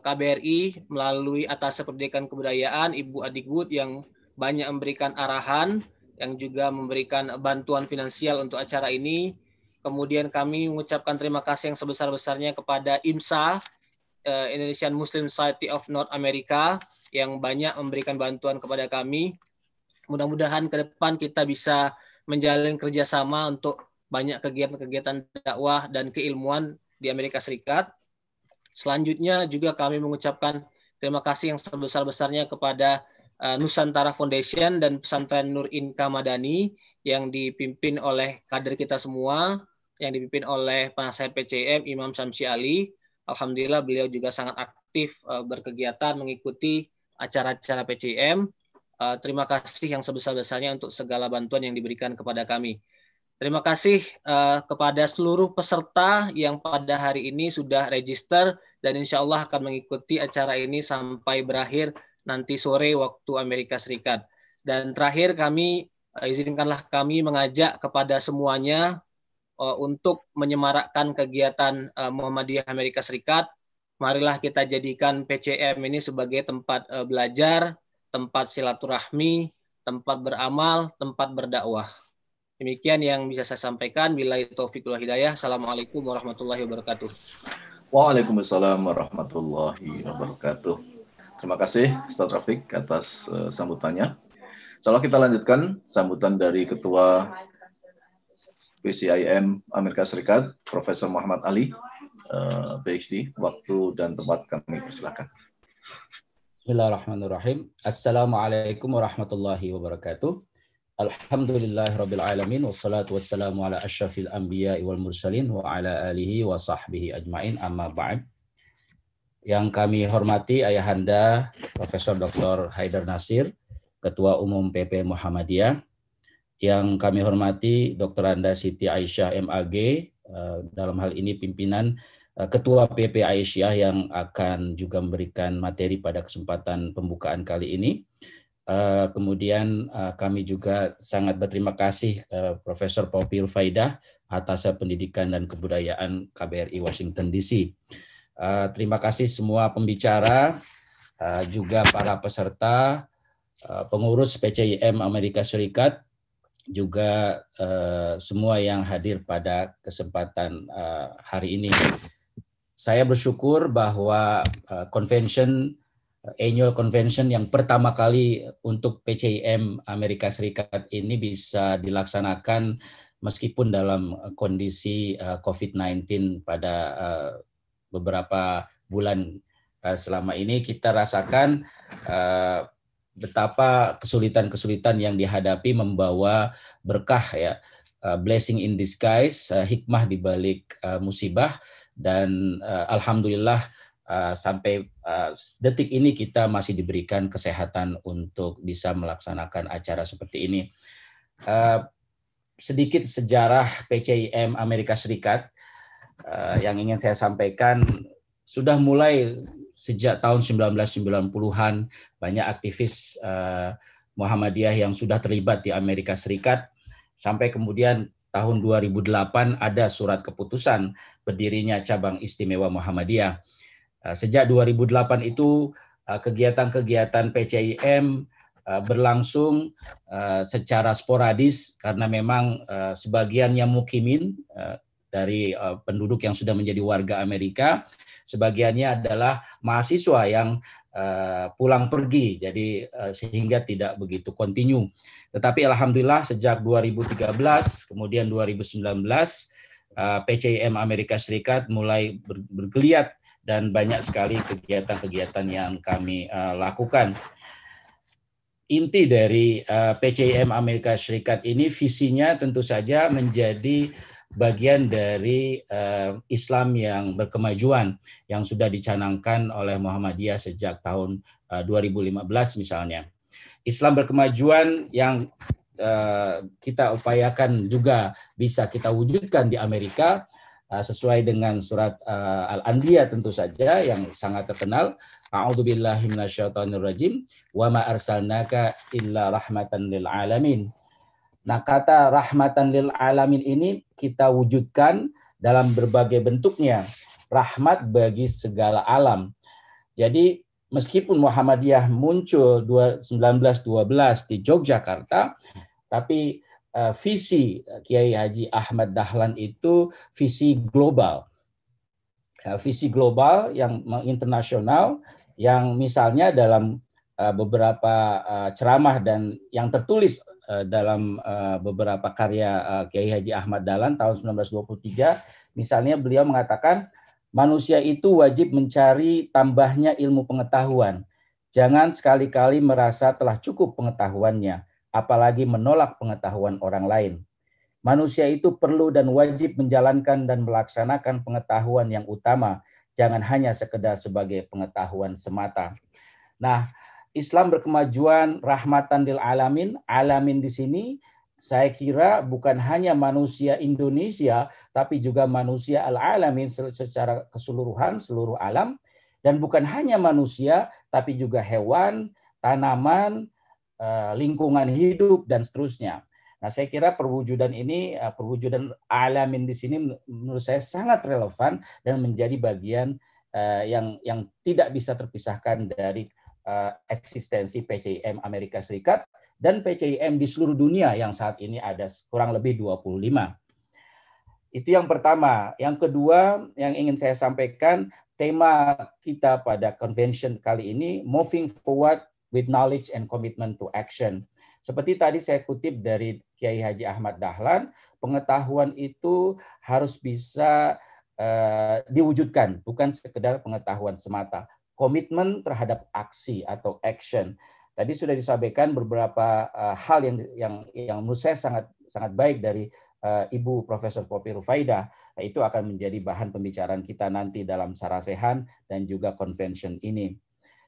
KBRI melalui Atas Pendidikan Kebudayaan, Ibu Adikbud yang banyak memberikan arahan, yang juga memberikan bantuan finansial untuk acara ini. Kemudian kami mengucapkan terima kasih yang sebesar-besarnya kepada IMSA, Indonesian Muslim Society of North America, yang banyak memberikan bantuan kepada kami. Mudah-mudahan ke depan kita bisa menjalin kerjasama untuk banyak kegiatan-kegiatan dakwah dan keilmuan di Amerika Serikat. Selanjutnya juga kami mengucapkan terima kasih yang sebesar-besarnya kepada Nusantara Foundation dan Pesantren Nur Inka Madani yang dipimpin oleh kader kita semua, yang dipimpin oleh penasihat PCM Imam Syamsi Ali. Alhamdulillah beliau juga sangat aktif berkegiatan mengikuti acara-acara PCM. Terima kasih yang sebesar-besarnya untuk segala bantuan yang diberikan kepada kami. Terima kasih kepada seluruh peserta yang pada hari ini sudah register dan insya Allah akan mengikuti acara ini sampai berakhir nanti sore waktu Amerika Serikat. Dan terakhir izinkanlah kami mengajak kepada semuanya untuk menyemarakkan kegiatan Muhammadiyah Amerika Serikat. Marilah kita jadikan PCM ini sebagai tempat belajar, tempat silaturahmi, tempat beramal, tempat berdakwah. Demikian yang bisa saya sampaikan. Billahi taufiq wal hidayah. Assalamualaikum warahmatullahi wabarakatuh. Waalaikumsalam warahmatullahi wabarakatuh. Terima kasih Ustaz Rafiq atas sambutannya. Insyaallah kita lanjutkan sambutan dari Ketua PCIM Amerika Serikat, Profesor Muhammad Ali, PhD. Waktu dan tempat kami persilakan. Bismillahirrahmanirrahim. Assalamualaikum warahmatullahi wabarakatuh. Alhamdulillahirabbil alamin wassalatu wassalamu ala asyrafil anbiya'i wal mursalin wa ala alihi wa sahbihi ajmain amma ba'd. Yang kami hormati Ayahanda Profesor Dr. Haidar Nasir, Ketua Umum PP Muhammadiyah. Yang kami hormati Dr. Anda Siti Aisyah MAG, dalam hal ini pimpinan Ketua PP Aisyah yang akan juga memberikan materi pada kesempatan pembukaan kali ini. Kemudian kami juga sangat berterima kasih Profesor Popil Faidah atas Pendidikan dan Kebudayaan KBRI Washington DC. Terima kasih semua pembicara, juga para peserta, pengurus PCIM Amerika Serikat, juga semua yang hadir pada kesempatan hari ini. Saya bersyukur bahwa Annual Convention yang pertama kali untuk PCIM Amerika Serikat ini bisa dilaksanakan meskipun dalam kondisi COVID-19 pada beberapa bulan selama ini. Kita rasakan betapa kesulitan-kesulitan yang dihadapi membawa berkah, ya, blessing in disguise, hikmah di balik musibah, dan alhamdulillah sampai detik ini kita masih diberikan kesehatan untuk bisa melaksanakan acara seperti ini. Sedikit sejarah PCIM Amerika Serikat yang ingin saya sampaikan, sudah mulai sejak tahun 1990-an banyak aktivis Muhammadiyah yang sudah terlibat di Amerika Serikat, sampai kemudian tahun 2008 ada surat keputusan berdirinya cabang istimewa Muhammadiyah. Sejak 2008 itu kegiatan-kegiatan PCIM berlangsung secara sporadis karena memang sebagiannya mukimin dari penduduk yang sudah menjadi warga Amerika, sebagiannya adalah mahasiswa yang pulang pergi, jadi sehingga tidak begitu kontinu. Tetapi alhamdulillah sejak 2013 kemudian 2019 PCIM Amerika Serikat mulai bergeliat dan banyak sekali kegiatan-kegiatan yang kami lakukan. Inti dari PCIM Amerika Serikat ini visinya tentu saja menjadi bagian dari Islam yang berkemajuan yang sudah dicanangkan oleh Muhammadiyah sejak tahun 2015 misalnya. Islam berkemajuan yang kita upayakan juga bisa kita wujudkan di Amerika sesuai dengan surat Al-Anbiya tentu saja yang sangat terkenal. A'udzubillahi minasyaitonirrajim wa ma arsalnaka illa rahmatan lil alamin. Nah, kata rahmatan lil alamin ini kita wujudkan dalam berbagai bentuknya, rahmat bagi segala alam. Jadi meskipun Muhammadiyah muncul 1912 di Yogyakarta, tapi visi Kiai Haji Ahmad Dahlan itu visi global. Visi global yang internasional, yang misalnya dalam beberapa ceramah dan yang tertulis dalam beberapa karya Kiai Haji Ahmad Dahlan tahun 1923, misalnya beliau mengatakan manusia itu wajib mencari tambahnya ilmu pengetahuan. Jangan sekali-kali merasa telah cukup pengetahuannya, apalagi menolak pengetahuan orang lain. Manusia itu perlu dan wajib menjalankan dan melaksanakan pengetahuan yang utama, jangan hanya sekedar sebagai pengetahuan semata. Nah, Islam berkemajuan rahmatan lil alamin. Alamin di sini saya kira bukan hanya manusia Indonesia, tapi juga manusia al-alamin secara keseluruhan, seluruh alam. Dan bukan hanya manusia, tapi juga hewan, tanaman, lingkungan hidup, dan seterusnya. Nah, saya kira perwujudan ini, perwujudan alamin di sini menurut saya sangat relevan dan menjadi bagian yang tidak bisa terpisahkan dari eksistensi PCIM Amerika Serikat dan PCIM di seluruh dunia yang saat ini ada kurang lebih 25. Itu yang pertama. Yang kedua yang ingin saya sampaikan, tema kita pada convention kali ini, Moving Forward with Knowledge and Commitment to Action. Seperti tadi saya kutip dari Kiai Haji Ahmad Dahlan, pengetahuan itu harus bisa diwujudkan, bukan sekedar pengetahuan semata. Komitmen terhadap aksi atau action. Tadi sudah disampaikan beberapa hal yang menurut saya sangat baik dari Ibu Profesor Poppy Rufaidah. Itu akan menjadi bahan pembicaraan kita nanti dalam Sarasehan dan juga convention ini.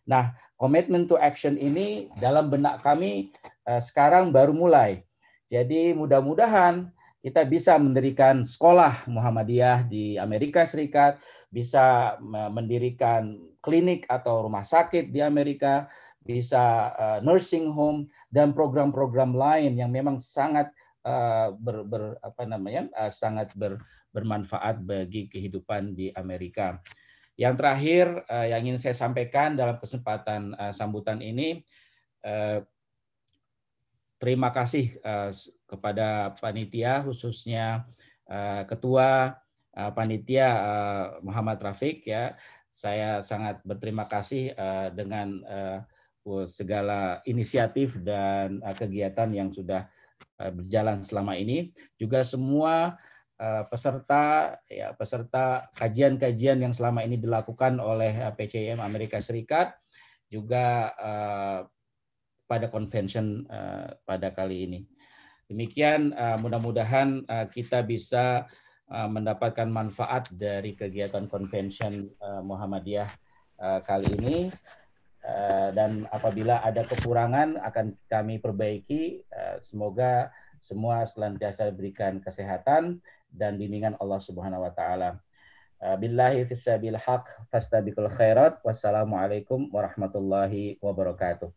Nah, commitment to action ini dalam benak kami sekarang baru mulai. Jadi mudah-mudahan kita bisa mendirikan sekolah Muhammadiyah di Amerika Serikat, bisa mendirikan klinik atau rumah sakit di Amerika, bisa nursing home, dan program-program lain yang memang sangat sangat bermanfaat bagi kehidupan di Amerika. Yang terakhir yang ingin saya sampaikan dalam kesempatan sambutan ini, terima kasih kepada panitia, khususnya Ketua Panitia Muhammad Rafiq. Ya, saya sangat berterima kasih dengan segala inisiatif dan kegiatan yang sudah berjalan selama ini. Juga semua peserta kajian-kajian yang selama ini dilakukan oleh PCIM Amerika Serikat, juga pada convention pada kali ini. Demikian, mudah-mudahan kita bisa mendapatkan manfaat dari kegiatan convention Muhammadiyah kali ini, dan apabila ada kekurangan akan kami perbaiki. Semoga semua senantiasa diberikan kesehatan dan bimbingan Allah Subhanahu wa taala. Billahi fissabil haq fastabiqul khairat. Wassalamualaikum warahmatullahi wabarakatuh.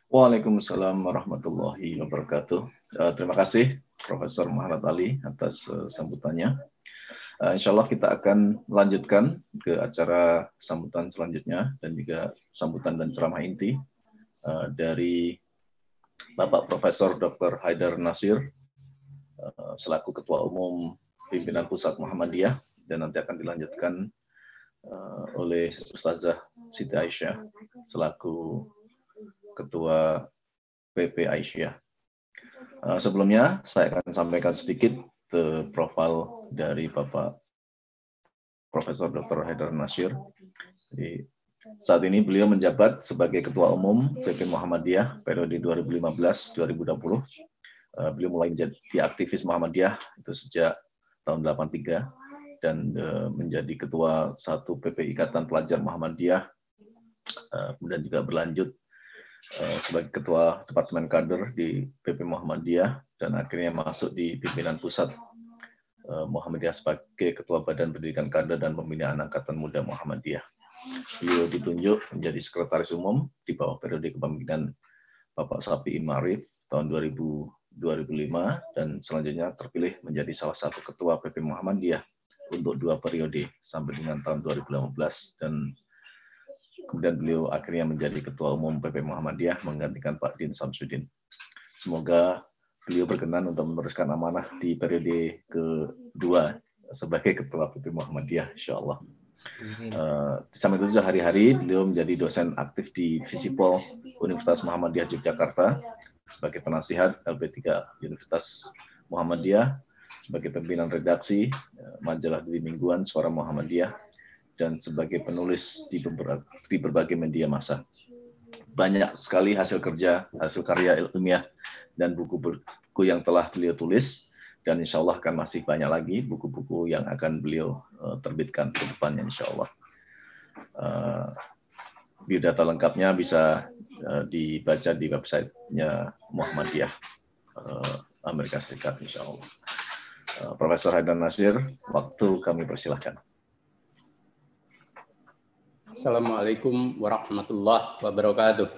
Waalaikumsalam warahmatullahi wabarakatuh. Terima kasih Profesor Muhammad Ali atas sambutannya. Insya Allah kita akan melanjutkan ke acara sambutan selanjutnya dan juga sambutan dan ceramah inti dari Bapak Profesor Dr. Haidar Nasir selaku Ketua Umum Pimpinan Pusat Muhammadiyah, dan nanti akan dilanjutkan oleh Ustazah Siti Aisyah selaku Ketua PP Aisyah. Sebelumnya saya akan sampaikan sedikit profil dari Bapak Profesor Dr. Haidar Nasir. Jadi, saat ini beliau menjabat sebagai Ketua Umum PP Muhammadiyah periode 2015-2020. Beliau mulai menjadi aktivis Muhammadiyah itu sejak tahun 83 dan menjadi Ketua 1 PP Ikatan Pelajar Muhammadiyah. Kemudian juga berlanjut sebagai Ketua Departemen Kader di PP Muhammadiyah dan akhirnya masuk di pimpinan pusat Muhammadiyah sebagai Ketua Badan Pendidikan Kader dan Pembinaan Angkatan Muda Muhammadiyah. Beliau ditunjuk menjadi Sekretaris Umum di bawah periode kepemimpinan Bapak Safi'i Ma'arif tahun 2005 dan selanjutnya terpilih menjadi salah satu Ketua PP Muhammadiyah untuk 2 periode sampai dengan tahun 2015, dan kemudian beliau akhirnya menjadi Ketua Umum PP Muhammadiyah menggantikan Pak Din Samsudin. Semoga beliau berkenan untuk meneruskan amanah di periode kedua sebagai Ketua PP Muhammadiyah, insya Allah. Di samping itu hari-hari beliau menjadi dosen aktif di Visipol Universitas Muhammadiyah Yogyakarta sebagai penasihat LP3 Universitas Muhammadiyah, sebagai pimpinan redaksi majalah Dwi Mingguan Suara Muhammadiyah, dan sebagai penulis di berbagai media massa. Banyak sekali hasil kerja, hasil karya ilmiah, dan buku-buku yang telah beliau tulis, dan insya Allah akan masih banyak lagi buku-buku yang akan beliau terbitkan ke depannya, insya Allah. Biodata lengkapnya bisa dibaca di websitenya Muhammadiyah Amerika Serikat, insya Allah. Profesor Haidar Nasir, waktu kami persilahkan. Assalamualaikum warahmatullahi wabarakatuh.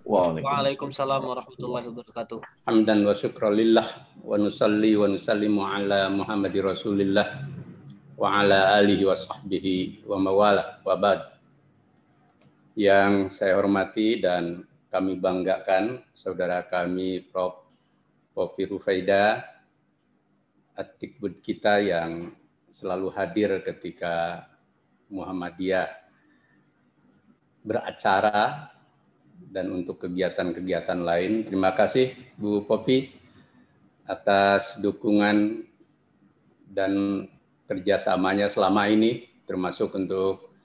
Waalaikumsalam warahmatullahi wabarakatuh. Hamdan wa syukralillah wa nusalli wa nusallimu ala Muhammadi Rasulillah wa ala alihi wa sahbihi wa mawala wa ba'd. Yang saya hormati dan kami banggakan saudara kami Prof. Popi Rufaida, Atikbud kita yang selalu hadir ketika Muhammadiyah beracara dan untuk kegiatan-kegiatan lain. Terima kasih Bu Popi atas dukungan dan kerjasamanya selama ini, termasuk untuk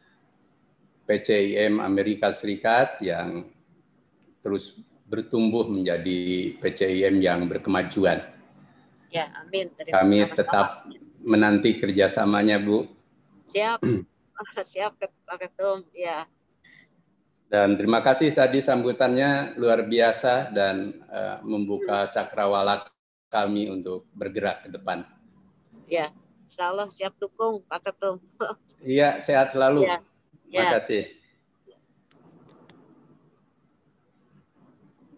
PCIM Amerika Serikat yang terus bertumbuh menjadi PCIM yang berkemajuan. Ya, amin. Kami tetap menanti kerjasamanya, Bu. Siap, siap, Pak Ketum. Ya. Dan terima kasih tadi sambutannya luar biasa dan membuka cakrawala kami untuk bergerak ke depan. Ya, insya Allah siap dukung Pak Ketum. Iya, sehat selalu. Ya. Terima kasih.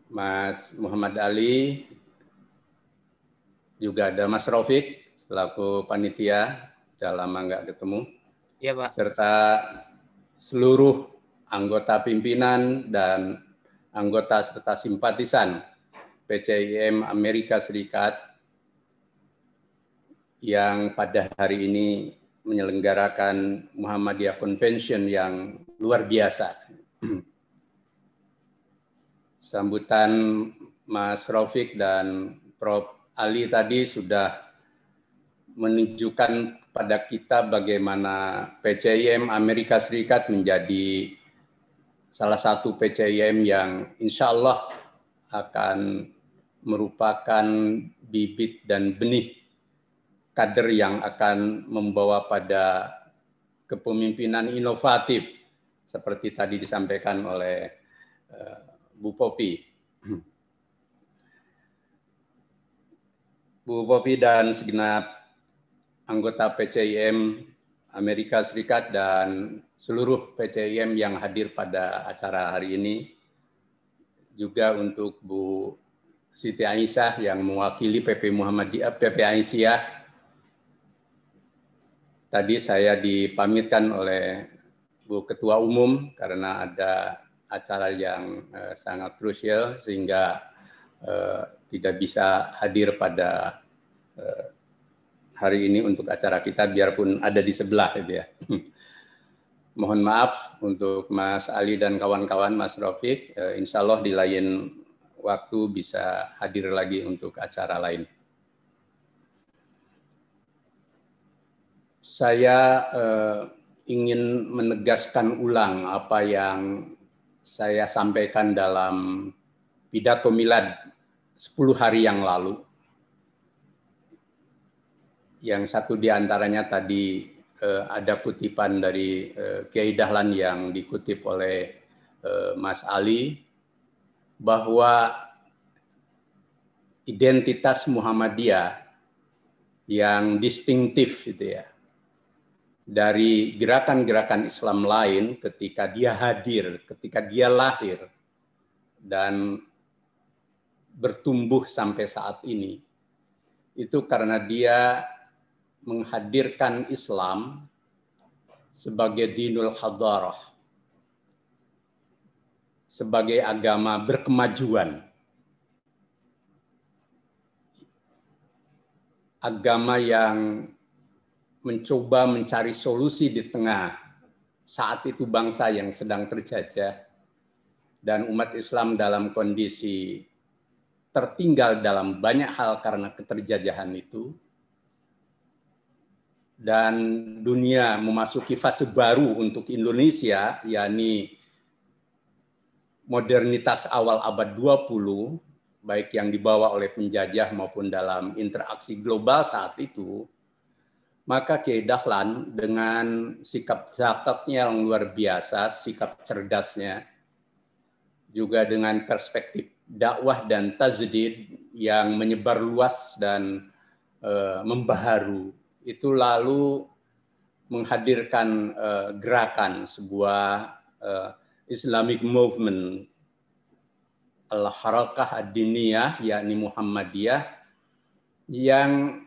Mas Muhammad Ali, juga ada Mas Raufik selaku panitia, sudah lama nggak ketemu. Iya, Pak. Serta seluruh anggota pimpinan dan anggota serta simpatisan PCIM Amerika Serikat yang pada hari ini menyelenggarakan Muhammadiyah Convention yang luar biasa. Sambutan Mas Raufik dan Prof. Ali tadi sudah menunjukkan pada kita bagaimana PCIM Amerika Serikat menjadi salah satu PCIM yang insya Allah akan merupakan bibit dan benih kader yang akan membawa pada kepemimpinan inovatif seperti tadi disampaikan oleh Bu Popi. Bu Popi dan segenap anggota PCIM Amerika Serikat dan seluruh PCIM yang hadir pada acara hari ini, juga untuk Bu Siti Aisyah yang mewakili PP Muhammadiyah, PP Aisyah. Tadi saya dipamitkan oleh Bu Ketua Umum karena ada acara yang sangat krusial sehingga tidak bisa hadir pada hari ini untuk acara kita, biarpun ada di sebelah gitu ya. Mohon maaf untuk Mas Ali dan kawan-kawan, Mas Raufik. Insya Allah di lain waktu bisa hadir lagi untuk acara lain. Saya ingin menegaskan ulang apa yang saya sampaikan dalam pidato milad 10 hari yang lalu. Yang satu diantaranya tadi ada kutipan dari Kiai Dahlan yang dikutip oleh Mas Ali, bahwa identitas Muhammadiyah yang distintif gitu ya, dari gerakan-gerakan Islam lain ketika dia hadir, ketika dia lahir dan bertumbuh sampai saat ini, itu karena dia menghadirkan Islam sebagai dinul hadarah, sebagai agama berkemajuan, agama yang mencoba mencari solusi di tengah saat itu bangsa yang sedang terjajah dan umat Islam dalam kondisi tertinggal dalam banyak hal karena keterjajahan itu. Dan dunia memasuki fase baru untuk Indonesia, yakni modernitas awal abad 20, baik yang dibawa oleh penjajah maupun dalam interaksi global saat itu, maka Kiai Dahlan dengan sikap zakatnya yang luar biasa, sikap cerdasnya, juga dengan perspektif dakwah dan tajdid yang menyebar luas dan membaharu, itu lalu menghadirkan gerakan sebuah Islamic movement Al-Harakah Ad-Diniyah, yakni Muhammadiyah, yang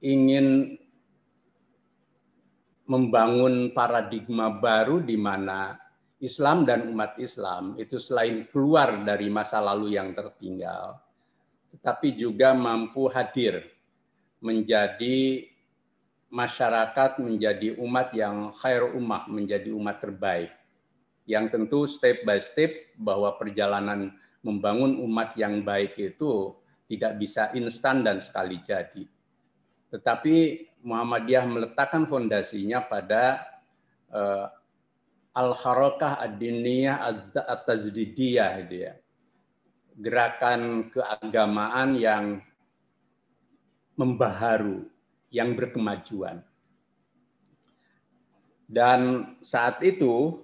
ingin membangun paradigma baru di mana Islam dan umat Islam itu selain keluar dari masa lalu yang tertinggal, tetapi juga mampu hadir menjadi masyarakat, menjadi umat yang khair ummah, menjadi umat terbaik. Yang tentu step by step bahwa perjalanan membangun umat yang baik itu tidak bisa instan dan sekali jadi. Tetapi Muhammadiyah meletakkan fondasinya pada Al-Harakah Ad-Diniyah At-Tajdidiyah, gerakan keagamaan yang membaharu, yang berkemajuan. Dan saat itu,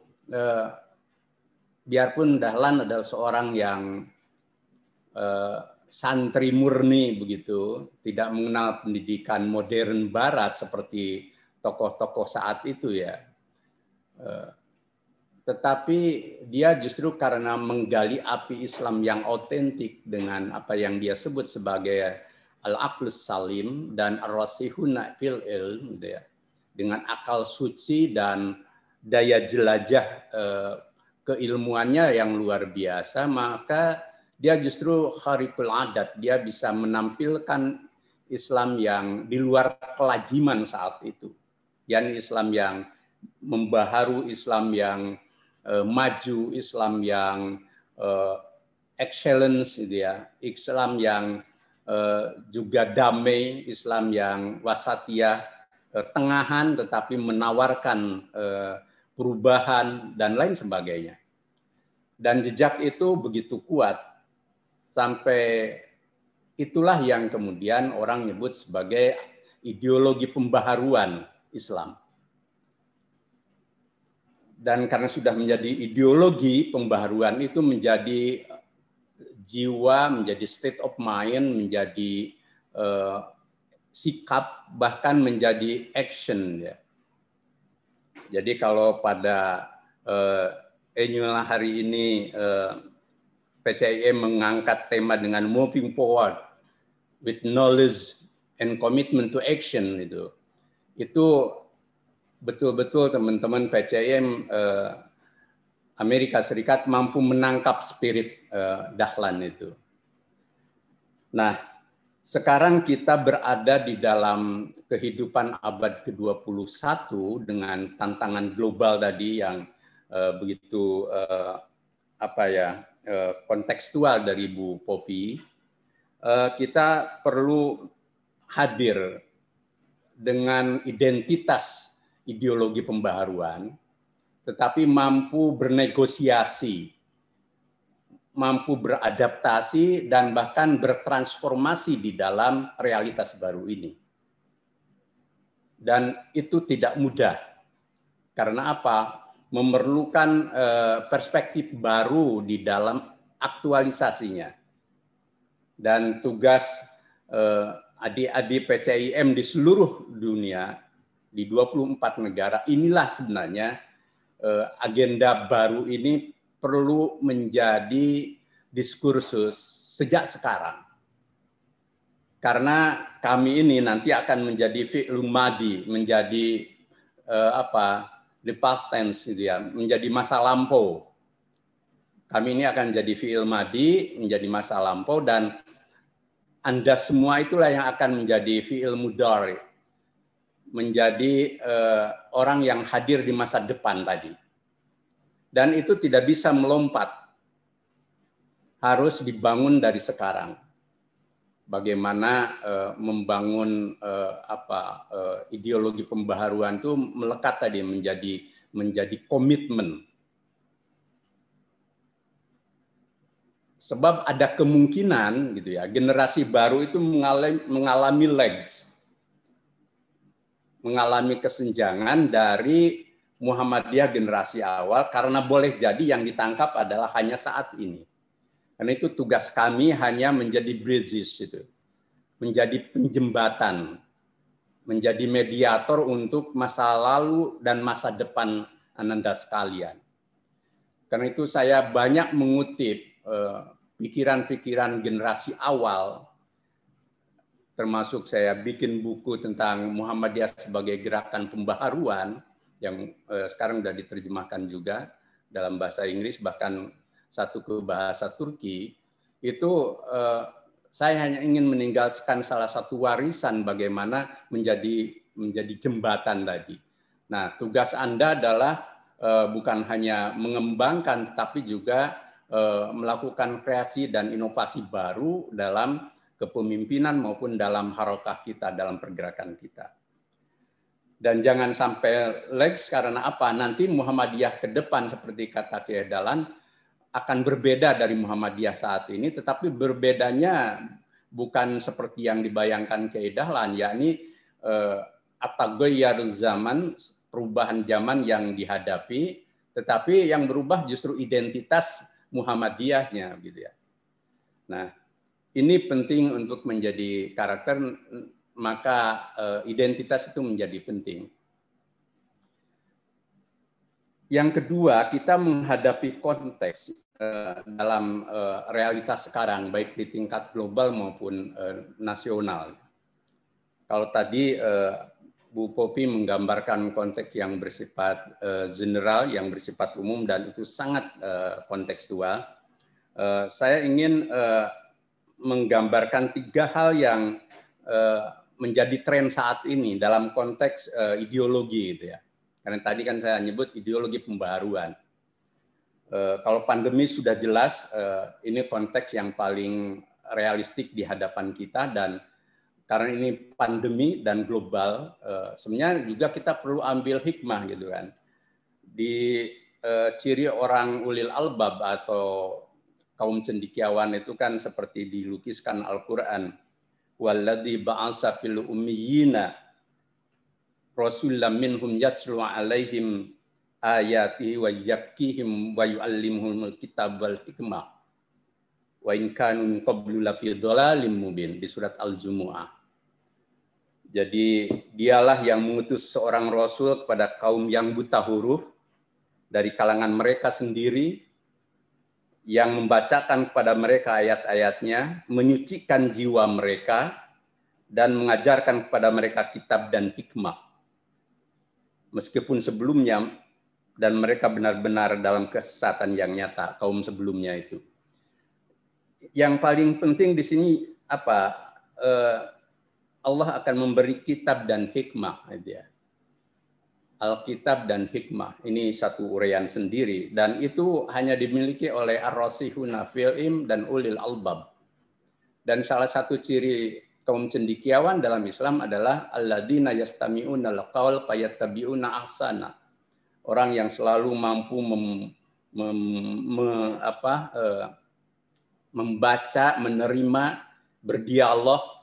biarpun Dahlan adalah seorang yang santri murni begitu, tidak mengenal pendidikan modern Barat seperti tokoh-tokoh saat itu ya, tetapi dia justru karena menggali api Islam yang otentik dengan apa yang dia sebut sebagai al-aqlus salim dan ar-rasihuna fil ilm, dengan akal suci dan daya jelajah keilmuannya yang luar biasa, maka dia justru kharikul adat, dia bisa menampilkan Islam yang di luar kelajiman saat itu, yakni Islam yang membaharu, Islam yang maju, Islam yang excellence, Islam yang juga damai, Islam yang wasatiyah, tengahan tetapi menawarkan perubahan dan lain sebagainya. Dan jejak itu begitu kuat sampai itulah yang kemudian orang nyebut sebagai ideologi pembaharuan Islam. Dan karena sudah menjadi ideologi pembaharuan, itu menjadi jiwa, menjadi state of mind, menjadi sikap, bahkan menjadi action. Ya. Jadi kalau pada annual hari ini PCIM mengangkat tema dengan moving forward with knowledge and commitment to action, itu betul-betul teman-teman PCIM Amerika Serikat mampu menangkap spirit Dahlan itu. Nah, sekarang kita berada di dalam kehidupan abad ke-21 dengan tantangan global tadi yang begitu kontekstual dari Bu Poppy. Kita perlu hadir dengan identitas ideologi pembaharuan, tetapi mampu bernegosiasi, mampu beradaptasi, dan bahkan bertransformasi di dalam realitas baru ini. Dan itu tidak mudah. Karena apa? Memerlukan perspektif baru di dalam aktualisasinya. Dan tugas adik-adik PCIM di seluruh dunia, di 24 negara, inilah sebenarnya agenda baru ini perlu menjadi diskursus sejak sekarang. Karena kami ini nanti akan menjadi fi'lun madi, menjadi the past tense gitu ya, menjadi masa lampau. Kami ini akan jadi fi'il madi, menjadi masa lampau, dan Anda semua itulah yang akan menjadi fi'il mudhari, menjadi orang yang hadir di masa depan tadi. Dan itu tidak bisa melompat, harus dibangun dari sekarang. Bagaimana membangun ideologi pembaharuan itu melekat tadi menjadi komitmen. Sebab ada kemungkinan gitu ya, generasi baru itu mengalami lags, mengalami kesenjangan dari Muhammadiyah generasi awal, karena boleh jadi yang ditangkap adalah hanya saat ini. Karena itu tugas kami hanya menjadi bridges itu, menjadi penjembatan, menjadi mediator untuk masa lalu dan masa depan Ananda sekalian. Karena itu saya banyak mengutip pikiran-pikiran generasi awal, termasuk saya bikin buku tentang Muhammadiyah sebagai gerakan pembaharuan yang sekarang sudah diterjemahkan juga dalam bahasa Inggris, bahkan satu ke bahasa Turki. Itu saya hanya ingin meninggalkan salah satu warisan bagaimana menjadi jembatan tadi. Nah, tugas Anda adalah bukan hanya mengembangkan, tetapi juga melakukan kreasi dan inovasi baru dalam kepemimpinan maupun dalam harokah kita, dalam pergerakan kita. Dan jangan sampai lags, karena apa? Nanti Muhammadiyah ke depan seperti kata Kiai Dahlan akan berbeda dari Muhammadiyah saat ini, tetapi berbedanya bukan seperti yang dibayangkan Kiai Dahlan, yakni at-taghayyuruz zaman, perubahan zaman yang dihadapi, tetapi yang berubah justru identitas Muhammadiyahnya gitu ya. Nah, ini penting untuk menjadi karakter, maka identitas itu menjadi penting. Yang kedua, kita menghadapi konteks dalam realitas sekarang, baik di tingkat global maupun nasional. Kalau tadi Bu Popi menggambarkan konteks yang bersifat general, yang bersifat umum, dan itu sangat kontekstual. Saya ingin menggambarkan 3 hal yang menjadi tren saat ini dalam konteks ideologi, gitu ya. Karena tadi kan saya nyebut ideologi pembaharuan. Kalau pandemi sudah jelas, ini konteks yang paling realistik di hadapan kita, dan karena ini pandemi dan global, sebenarnya juga kita perlu ambil hikmah gitu kan. Di ciri orang ulil albab atau kaum cendekiawan itu kan seperti dilukiskan Al-Qur'an. Walladzi ba'atsa fil ummiyina rasulan minhum yatlu 'alaihim ayatihi wa yuzakkihim wa yu'allimuhumul kitab wal hikmah wa in kanu min qablu lafi dhalalin mubin, di surat Al-Jumu'ah. Jadi dialah yang mengutus seorang rasul kepada kaum yang buta huruf dari kalangan mereka sendiri, yang membacakan kepada mereka ayat-ayatnya, menyucikan jiwa mereka, dan mengajarkan kepada mereka kitab dan hikmah. Meskipun sebelumnya, dan mereka benar-benar dalam kesesatan yang nyata, kaum sebelumnya itu. Yang paling penting di sini apa? Allah akan memberi kitab dan hikmah, gitu ya. Alkitab dan hikmah, ini satu uraian sendiri, dan itu hanya dimiliki oleh ar-rasihuna fil ilm dan ulil albab. Dan salah satu ciri kaum cendekiawan dalam Islam adalah alladzina yastami'una al-qaul fayattabi'una ahsana. Orang yang selalu mampu membaca, menerima, berdialog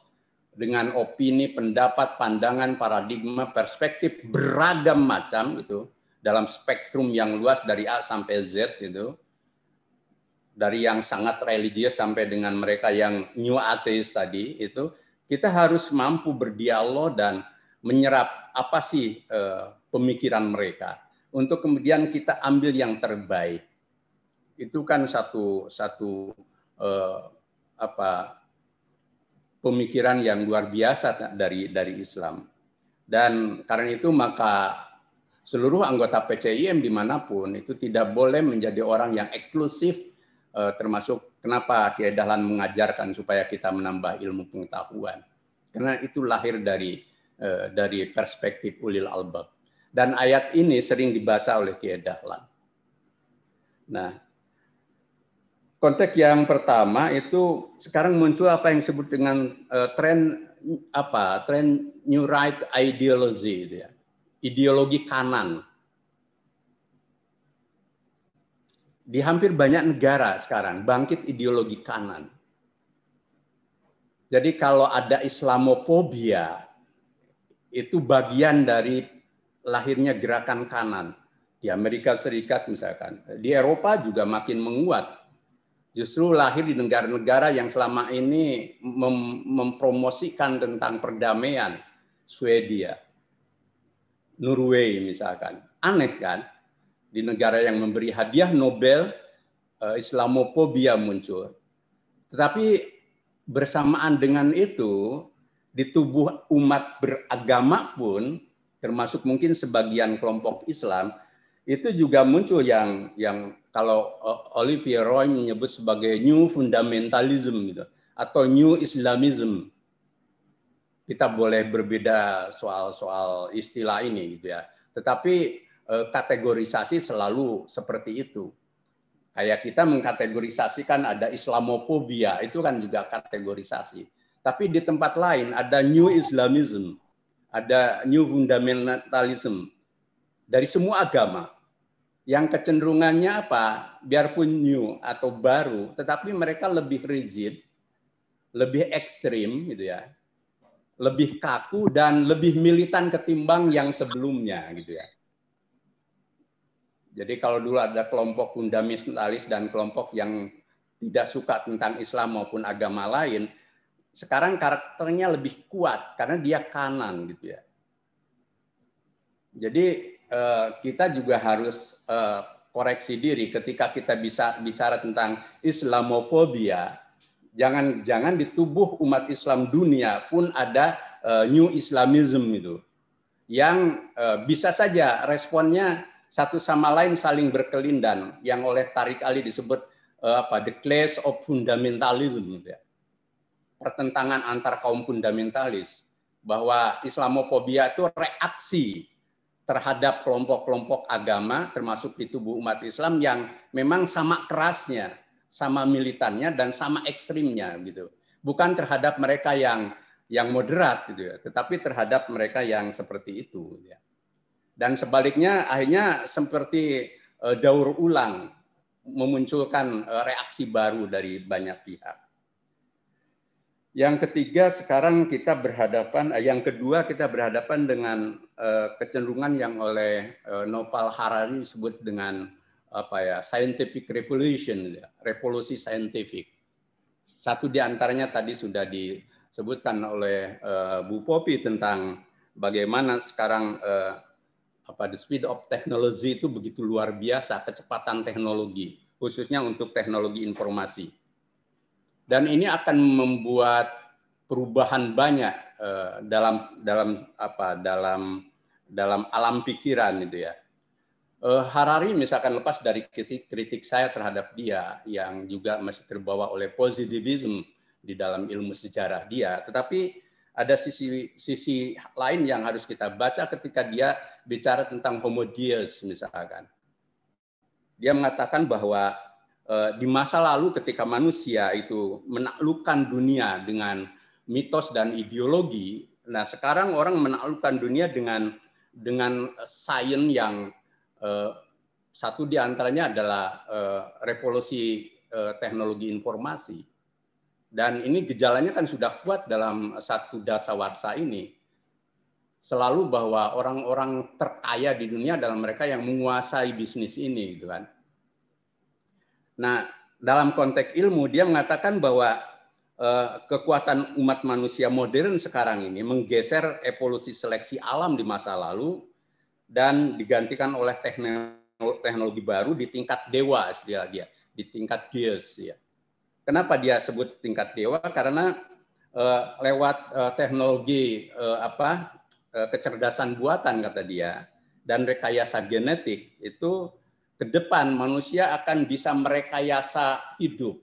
dengan opini, pendapat, pandangan, paradigma, perspektif beragam macam itu dalam spektrum yang luas dari A sampai Z itu, dari yang sangat religius sampai dengan mereka yang new atheist tadi itu, kita harus mampu berdialog dan menyerap apa sih pemikiran mereka untuk kemudian kita ambil yang terbaik. Itu kan satu pemikiran yang luar biasa dari Islam. Dan karena itu maka seluruh anggota PCIM dimanapun itu tidak boleh menjadi orang yang eksklusif, termasuk kenapa Kiai Dahlan mengajarkan supaya kita menambah ilmu pengetahuan. Karena itu lahir dari perspektif ulil albab. Dan ayat ini sering dibaca oleh Kiai Dahlan. Nah, konteks yang pertama itu sekarang muncul apa yang disebut dengan tren New Right Ideology, ya. Ideologi kanan. Di hampir banyak negara sekarang bangkit ideologi kanan. Jadi kalau ada Islamofobia, itu bagian dari lahirnya gerakan kanan. Di Amerika Serikat misalkan, di Eropa juga makin menguat. Justru lahir di negara-negara yang selama ini mempromosikan tentang perdamaian, Swedia, Norway misalkan. Aneh kan? Di negara yang memberi hadiah Nobel, Islamofobia muncul. Tetapi bersamaan dengan itu, di tubuh umat beragama pun, termasuk mungkin sebagian kelompok Islam, itu juga muncul yang kalau Olivier Roy menyebut sebagai New Fundamentalism gitu, atau New Islamism. Kita boleh berbeda soal istilah ini gitu ya. Tetapi kategorisasi selalu seperti itu. Kayak kita mengkategorisasikan ada Islamofobia, itu kan juga kategorisasi. Tapi di tempat lain ada New Islamism, ada New Fundamentalism dari semua agama. Yang kecenderungannya apa? Biarpun new atau baru, tetapi mereka lebih rigid, lebih ekstrim gitu ya. Lebih kaku dan lebih militan ketimbang yang sebelumnya gitu ya. Jadi kalau dulu ada kelompok fundamentalis dan kelompok yang tidak suka tentang Islam maupun agama lain, sekarang karakternya lebih kuat karena dia kanan gitu ya. Jadi kita juga harus koreksi diri ketika kita bisa bicara tentang Islamofobia. Jangan di tubuh umat Islam dunia pun ada New Islamism itu, yang bisa saja responnya satu sama lain saling berkelindan, yang oleh Tariq Ali disebut the clash of fundamentalism, gitu ya. Pertentangan antar kaum fundamentalis, bahwa Islamofobia itu reaksi terhadap kelompok-kelompok agama termasuk di tubuh umat Islam yang memang sama kerasnya, sama militannya dan sama ekstrimnya gitu. Bukan terhadap mereka yang moderat gitu ya, tetapi terhadap mereka yang seperti itu ya. Dan sebaliknya akhirnya seperti daur ulang memunculkan reaksi baru dari banyak pihak. Yang ketiga sekarang kita berhadapan, yang kedua kita berhadapan dengan kecenderungan yang oleh Noval Harari disebut dengan scientific revolution, revolusi saintifik. Satu di antaranya tadi sudah disebutkan oleh Bu Popi tentang bagaimana sekarang the speed of technology itu begitu luar biasa, kecepatan teknologi, khususnya untuk teknologi informasi. Dan ini akan membuat perubahan banyak dalam alam pikiran itu ya. Harari misalkan lepas dari kritik saya terhadap dia yang juga masih terbawa oleh positivism di dalam ilmu sejarah dia, tetapi ada sisi lain yang harus kita baca ketika dia bicara tentang homo deus misalkan. Dia mengatakan bahwa di masa lalu ketika manusia itu menaklukkan dunia dengan mitos dan ideologi, nah sekarang orang menaklukkan dunia dengan sains yang satu di antaranya adalah revolusi teknologi informasi. Dan ini gejalanya kan sudah kuat dalam satu dasawarsa ini. Selalu bahwa orang-orang terkaya di dunia adalah mereka yang menguasai bisnis ini gitu kan. Nah, dalam konteks ilmu dia mengatakan bahwa kekuatan umat manusia modern sekarang ini menggeser evolusi seleksi alam di masa lalu dan digantikan oleh teknologi baru di tingkat dewa istilah dia, di tingkat deus ya. Kenapa dia sebut tingkat dewa? Karena lewat teknologi kecerdasan buatan kata dia dan rekayasa genetik itu ke depan manusia akan bisa merekayasa hidup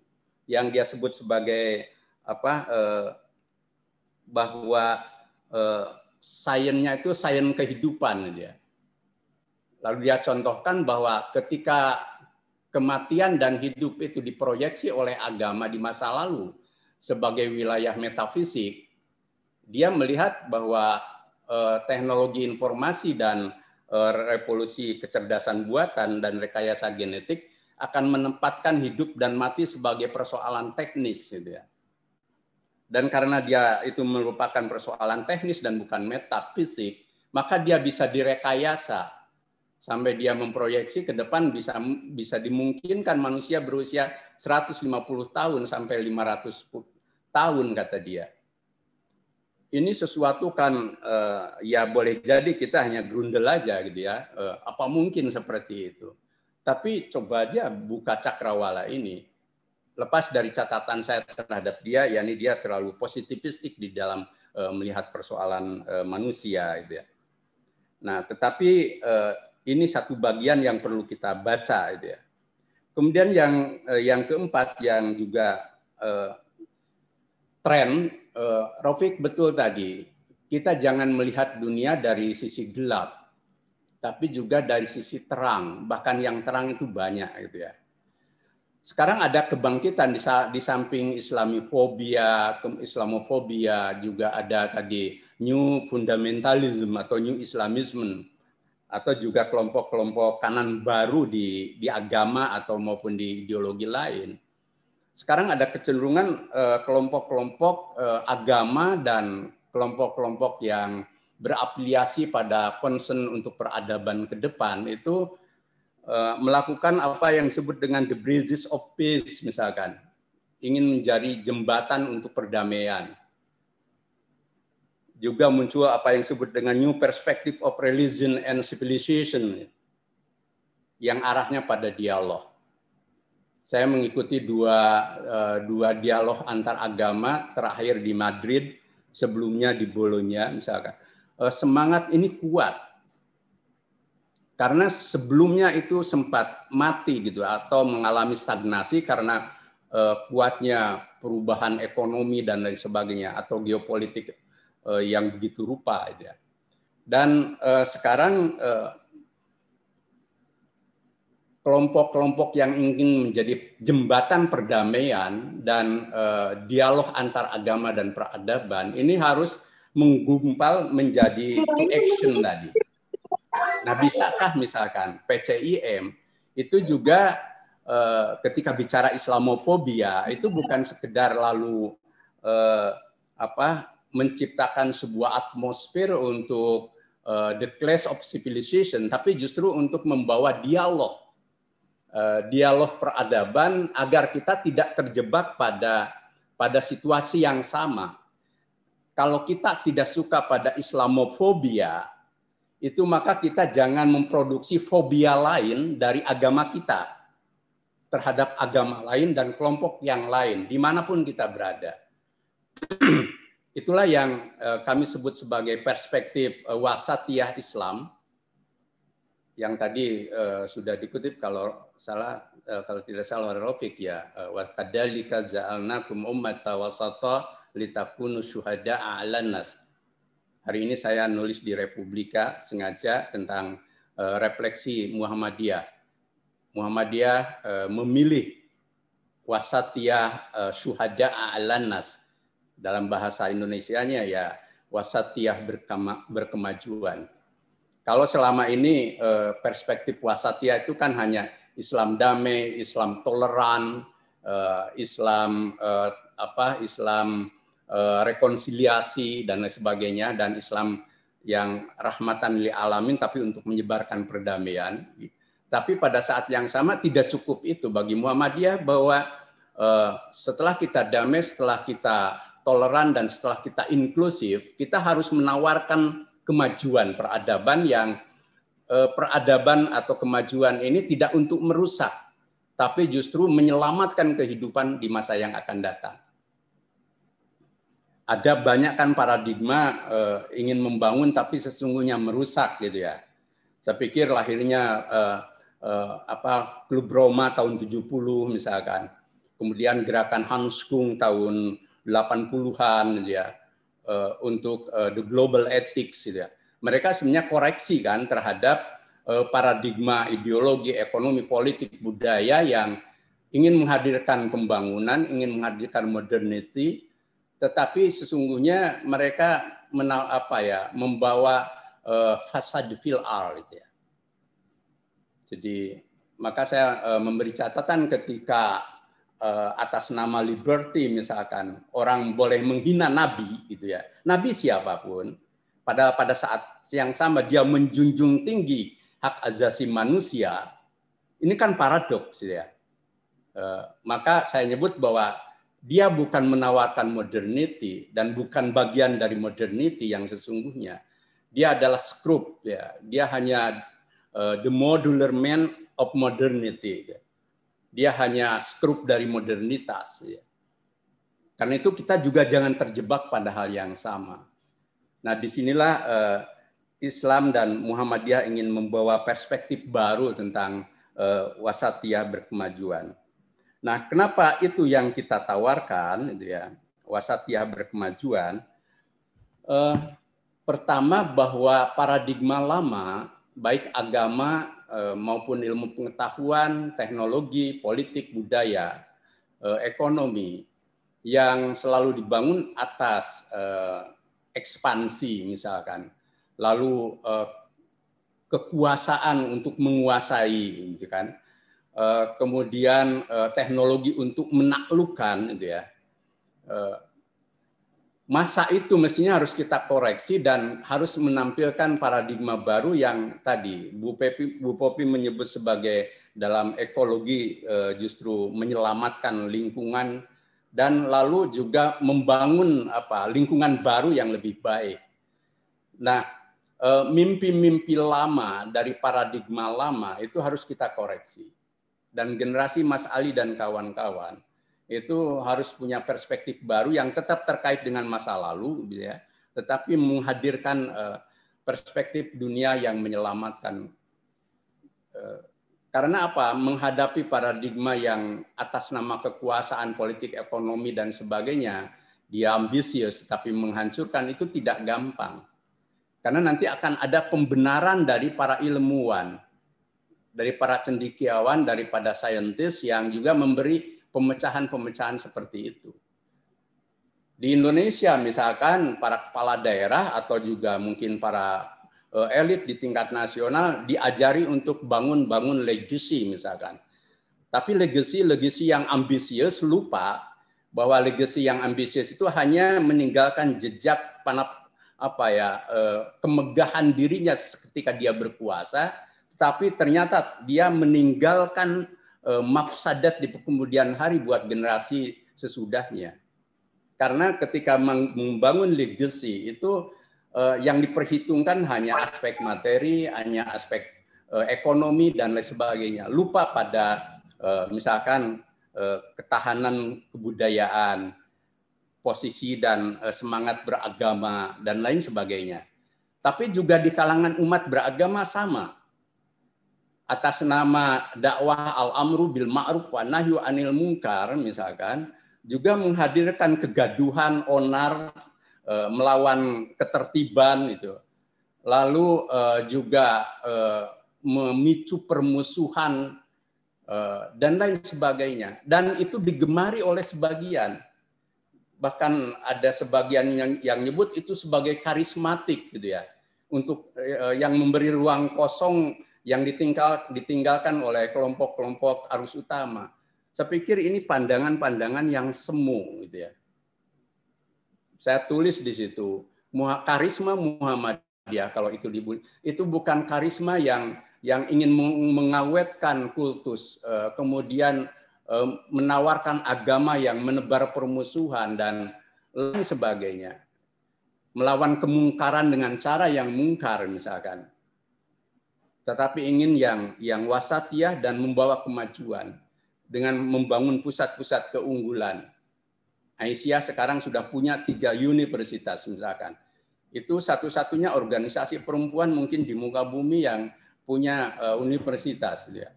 yang dia sebut sebagai bahwa sainsnya itu sains kehidupan dia. Lalu dia contohkan bahwa ketika kematian dan hidup itu diproyeksi oleh agama di masa lalu sebagai wilayah metafisik, dia melihat bahwa teknologi informasi dan revolusi kecerdasan buatan dan rekayasa genetik akan menempatkan hidup dan mati sebagai persoalan teknis, gitu ya. Dan karena dia itu merupakan persoalan teknis dan bukan metafisik, maka dia bisa direkayasa sampai dia memproyeksi ke depan bisa dimungkinkan manusia berusia 150 tahun sampai 500 tahun kata dia. Ini sesuatu kan ya boleh jadi kita hanya grundel aja gitu ya. Apa mungkin seperti itu? Tapi coba aja buka cakrawala ini. Lepas dari catatan saya terhadap dia, yakni dia terlalu positivistik di dalam melihat persoalan manusia gitu ya. Nah, tetapi ini satu bagian yang perlu kita baca gitu ya. Kemudian yang keempat yang juga tren, Rafiq betul tadi, kita jangan melihat dunia dari sisi gelap, tapi juga dari sisi terang, bahkan yang terang itu banyak gitu ya. Sekarang ada kebangkitan di samping Islamofobia juga ada tadi New Fundamentalism atau New Islamism atau juga kelompok-kelompok kanan baru di agama atau maupun di ideologi lain. Sekarang ada kecenderungan kelompok-kelompok agama dan kelompok-kelompok yang berafiliasi pada concern untuk peradaban ke depan itu melakukan apa yang disebut dengan the bridges of peace misalkan, ingin menjadi jembatan untuk perdamaian. Juga muncul apa yang disebut dengan new perspective of religion and civilization yang arahnya pada dialog. Saya mengikuti dua dialog antar agama terakhir di Madrid, sebelumnya di Bologna misalkan. Semangat ini kuat. Karena sebelumnya itu sempat mati gitu atau mengalami stagnasi karena kuatnya perubahan ekonomi dan lain sebagainya atau geopolitik yang begitu rupa ya. Dan sekarang kelompok-kelompok yang ingin menjadi jembatan perdamaian dan dialog antar agama dan peradaban ini harus menggumpal menjadi two action tadi. Nah, bisakah misalkan PCIM itu juga ketika bicara Islamofobia itu bukan sekedar lalu menciptakan sebuah atmosfer untuk the clash of civilization, tapi justru untuk membawa dialog peradaban agar kita tidak terjebak pada situasi yang sama. Kalau kita tidak suka pada Islamofobia, itu maka kita jangan memproduksi fobia lain dari agama kita terhadap agama lain dan kelompok yang lain dimanapun kita berada. Itulah yang kami sebut sebagai perspektif wasatiyah Islam yang tadi sudah dikutip kalau tidak salah Rafiq ya, wa kadzalika ja'alnakum ummatan wasata litakunu syuhada'a 'alan nas. Hari ini saya nulis di Republika sengaja tentang refleksi Muhammadiyah. Muhammadiyah memilih wasatiyah syuhada'a 'alan nas. Dalam bahasa Indonesianya ya wasatiyah berkemajuan. Kalau selama ini perspektif wasatiyah itu kan hanya Islam damai, Islam toleran, Islam rekonsiliasi dan lain sebagainya, dan Islam yang rahmatan lil alamin tapi untuk menyebarkan perdamaian. Tapi pada saat yang sama tidak cukup itu bagi Muhammadiyah bahwa setelah kita damai, setelah kita toleran dan setelah kita inklusif, kita harus menawarkan kemajuan peradaban yang peradaban atau kemajuan ini tidak untuk merusak, tapi justru menyelamatkan kehidupan di masa yang akan datang. ada banyak kan paradigma ingin membangun tapi sesungguhnya merusak gitu ya. Saya pikir lahirnya Klub Roma tahun 70 misalkan. Kemudian gerakan Hanskung tahun 80-an gitu ya. Untuk the global ethics gitu ya. Mereka sebenarnya koreksi kan terhadap paradigma ideologi, ekonomi, politik, budaya yang ingin menghadirkan pembangunan, ingin menghadirkan modernity, tetapi sesungguhnya mereka membawa fasad fil'al gitu ya. Jadi maka saya memberi catatan ketika atas nama liberty misalkan orang boleh menghina nabi gitu ya. Nabi siapapun pada saat yang sama dia menjunjung tinggi hak asasi manusia. Ini kan paradoks ya. Maka saya nyebut bahwa dia bukan menawarkan modernity dan bukan bagian dari modernity yang sesungguhnya. Dia adalah skrup ya. Dia hanya the modular man of modernity. Dia hanya skrup dari modernitas ya. Karena itu kita juga jangan terjebak pada hal yang sama. Nah, disinilah Islam dan Muhammadiyah ingin membawa perspektif baru tentang wasatiyah berkemajuan. Nah, kenapa itu yang kita tawarkan, itu ya, wasatiyah berkemajuan? Pertama bahwa paradigma lama, baik agama maupun ilmu pengetahuan, teknologi, politik, budaya, ekonomi, yang selalu dibangun atas ekspansi misalkan, lalu kekuasaan untuk menguasai, gitu kan? Kemudian teknologi untuk menaklukkan, gitu ya. Masa itu mestinya harus kita koreksi dan harus menampilkan paradigma baru yang tadi Bu Popi menyebut sebagai dalam ekologi justru menyelamatkan lingkungan dan lalu juga membangun lingkungan baru yang lebih baik. Nah, mimpi-mimpi lama dari paradigma lama itu harus kita koreksi. Dan generasi Mas Ali dan kawan-kawan itu harus punya perspektif baru yang tetap terkait dengan masa lalu, ya, tetapi menghadirkan perspektif dunia yang menyelamatkan. Karena apa? Menghadapi paradigma yang atas nama kekuasaan, politik, ekonomi, dan sebagainya, dia ambisius, tapi menghancurkan itu tidak gampang. Karena nanti akan ada pembenaran dari para ilmuwan, dari para cendekiawan, daripada saintis yang juga memberi pemecahan-pemecahan seperti itu. Di Indonesia misalkan para kepala daerah atau juga mungkin para elit di tingkat nasional diajari untuk bangun legacy misalkan. Tapi legacy yang ambisius lupa bahwa legacy yang ambisius itu hanya meninggalkan jejak kemegahan dirinya ketika dia berkuasa, tapi ternyata dia meninggalkan mafsadat di kemudian hari buat generasi sesudahnya. Karena ketika membangun legacy itu yang diperhitungkan hanya aspek materi, hanya aspek ekonomi dan lain sebagainya. Lupa pada misalkan ketahanan kebudayaan, posisi dan semangat beragama dan lain sebagainya. Tapi juga di kalangan umat beragama sama. Atas nama dakwah al-amru bil ma'ruf wa nahyu anil munkar misalkan juga menghadirkan kegaduhan, onar, melawan ketertiban itu. Lalu juga memicu permusuhan dan lain sebagainya. Dan itu digemari oleh sebagian. Bahkan ada sebagian yang nyebut itu sebagai karismatik gitu ya. Untuk yang memberi ruang kosong yang ditinggalkan oleh kelompok-kelompok arus utama. Saya pikir ini pandangan-pandangan yang semu gitu ya. Saya tulis di situ, karisma Muhammadiyah kalau itu bukan karisma yang ingin mengawetkan kultus, kemudian menawarkan agama yang menebar permusuhan dan lain sebagainya. Melawan kemungkaran dengan cara yang mungkar misalkan. Tetapi ingin yang wasatiyah dan membawa kemajuan dengan membangun pusat-pusat keunggulan. Aisyah sekarang sudah punya 3 universitas misalkan. Itu satu-satunya organisasi perempuan mungkin di muka bumi yang punya universitas. Ya.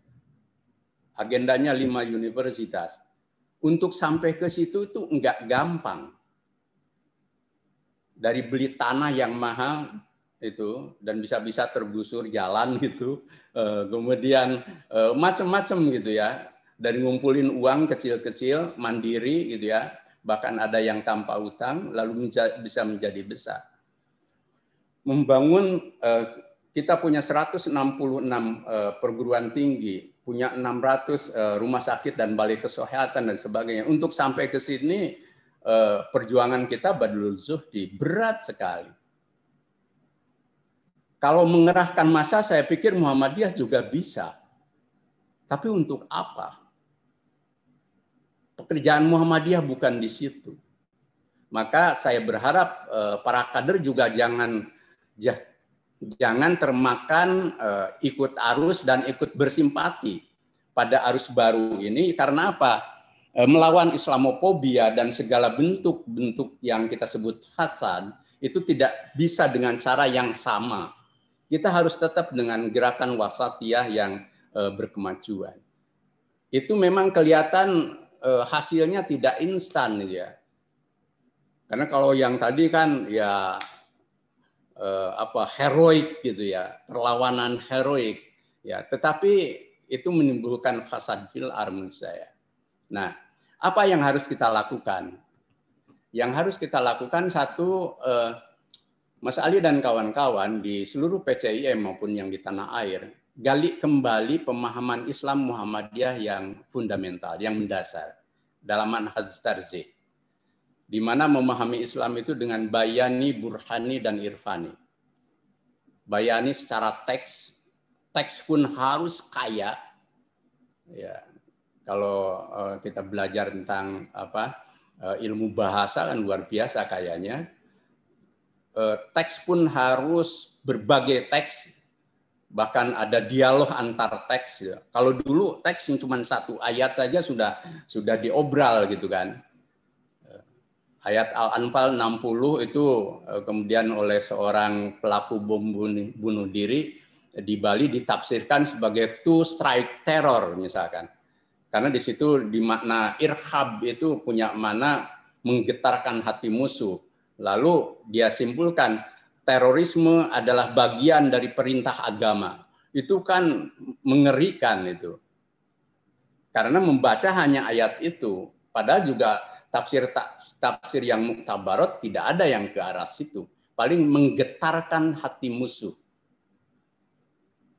Agendanya 5 universitas. Untuk sampai ke situ itu enggak gampang. Dari beli tanah yang mahal itu dan bisa-bisa tergusur jalan gitu, kemudian macam-macam gitu ya, dari ngumpulin uang kecil-kecil mandiri gitu ya, bahkan ada yang tanpa utang lalu bisa menjadi besar. Membangun, kita punya 166 perguruan tinggi, punya 600 rumah sakit dan balai kesehatan dan sebagainya. Untuk sampai ke sini perjuangan kita badlul zuhdi berat sekali. Kalau mengerahkan massa, saya pikir Muhammadiyah juga bisa. Tapi untuk apa? Pekerjaan Muhammadiyah bukan di situ. Maka saya berharap para kader juga jangan termakan ikut arus dan ikut bersimpati pada arus baru ini. Karena apa? Melawan Islamofobia dan segala bentuk-bentuk yang kita sebut fasad, itu tidak bisa dengan cara yang sama. Kita harus tetap dengan gerakan wasatiyah yang berkemajuan. Itu memang kelihatan hasilnya tidak instan ya. Karena kalau yang tadi kan ya heroik gitu ya, perlawanan heroik ya, tetapi itu menimbulkan fasad fil menurut saya. Nah, apa yang harus kita lakukan? Yang harus kita lakukan satu, Mas Ali dan kawan-kawan di seluruh PCIM maupun yang di tanah air, gali kembali pemahaman Islam Muhammadiyah yang fundamental, yang mendasar dalam manhaj tarzi, di mana memahami Islam itu dengan bayani, burhani, dan irfani. Bayani secara teks pun harus kaya. Ya, kalau kita belajar tentang ilmu bahasa kan luar biasa kayanya. Teks pun harus berbagai teks, bahkan ada dialog antar teks. Ya. Kalau dulu teks yang cuma 1 ayat saja sudah diobral gitu kan. Ayat Al-Anfal 60 itu kemudian oleh seorang pelaku bom bunuh diri di Bali ditafsirkan sebagai to strike terror misalkan. Karena di situ di makna irhab itu punya makna menggetarkan hati musuh. Lalu dia simpulkan terorisme adalah bagian dari perintah agama. Itu kan mengerikan itu. Karena membaca hanya ayat itu, padahal juga tafsir yang muktabarat tidak ada yang ke arah situ. Paling menggetarkan hati musuh.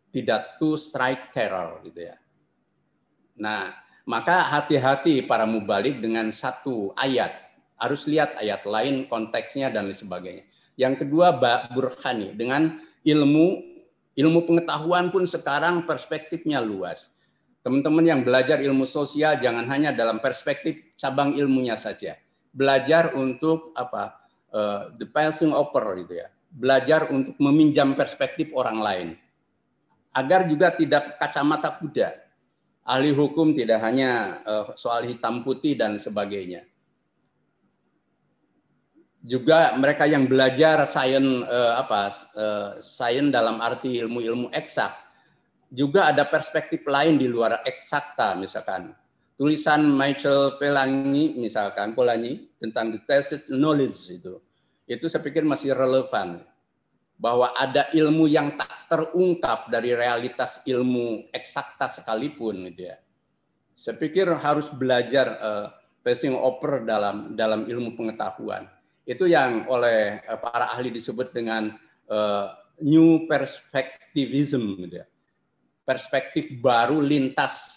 Tidak to strike terror gitu ya. Nah, maka hati-hati para mubalik dengan 1 ayat. Harus lihat ayat lain, konteksnya, dan lain sebagainya. Yang kedua, burhani. Dengan ilmu pengetahuan pun sekarang perspektifnya luas. Teman-teman yang belajar ilmu sosial, jangan hanya dalam perspektif cabang ilmunya saja. Belajar untuk the passing over, gitu ya. Belajar untuk meminjam perspektif orang lain. Agar juga tidak kacamata kuda. Ahli hukum tidak hanya soal hitam putih dan sebagainya. Juga mereka yang belajar sains dalam arti ilmu-ilmu eksak, juga ada perspektif lain di luar eksakta, misalkan tulisan Michael Polanyi misalkan tentang the tacit knowledge itu saya pikir masih relevan, bahwa ada ilmu yang tak terungkap dari realitas ilmu eksakta sekalipun gitu ya. Saya pikir harus belajar passing over dalam ilmu pengetahuan. Itu yang oleh para ahli disebut dengan new perspectivism, gitu ya. Perspektif baru lintas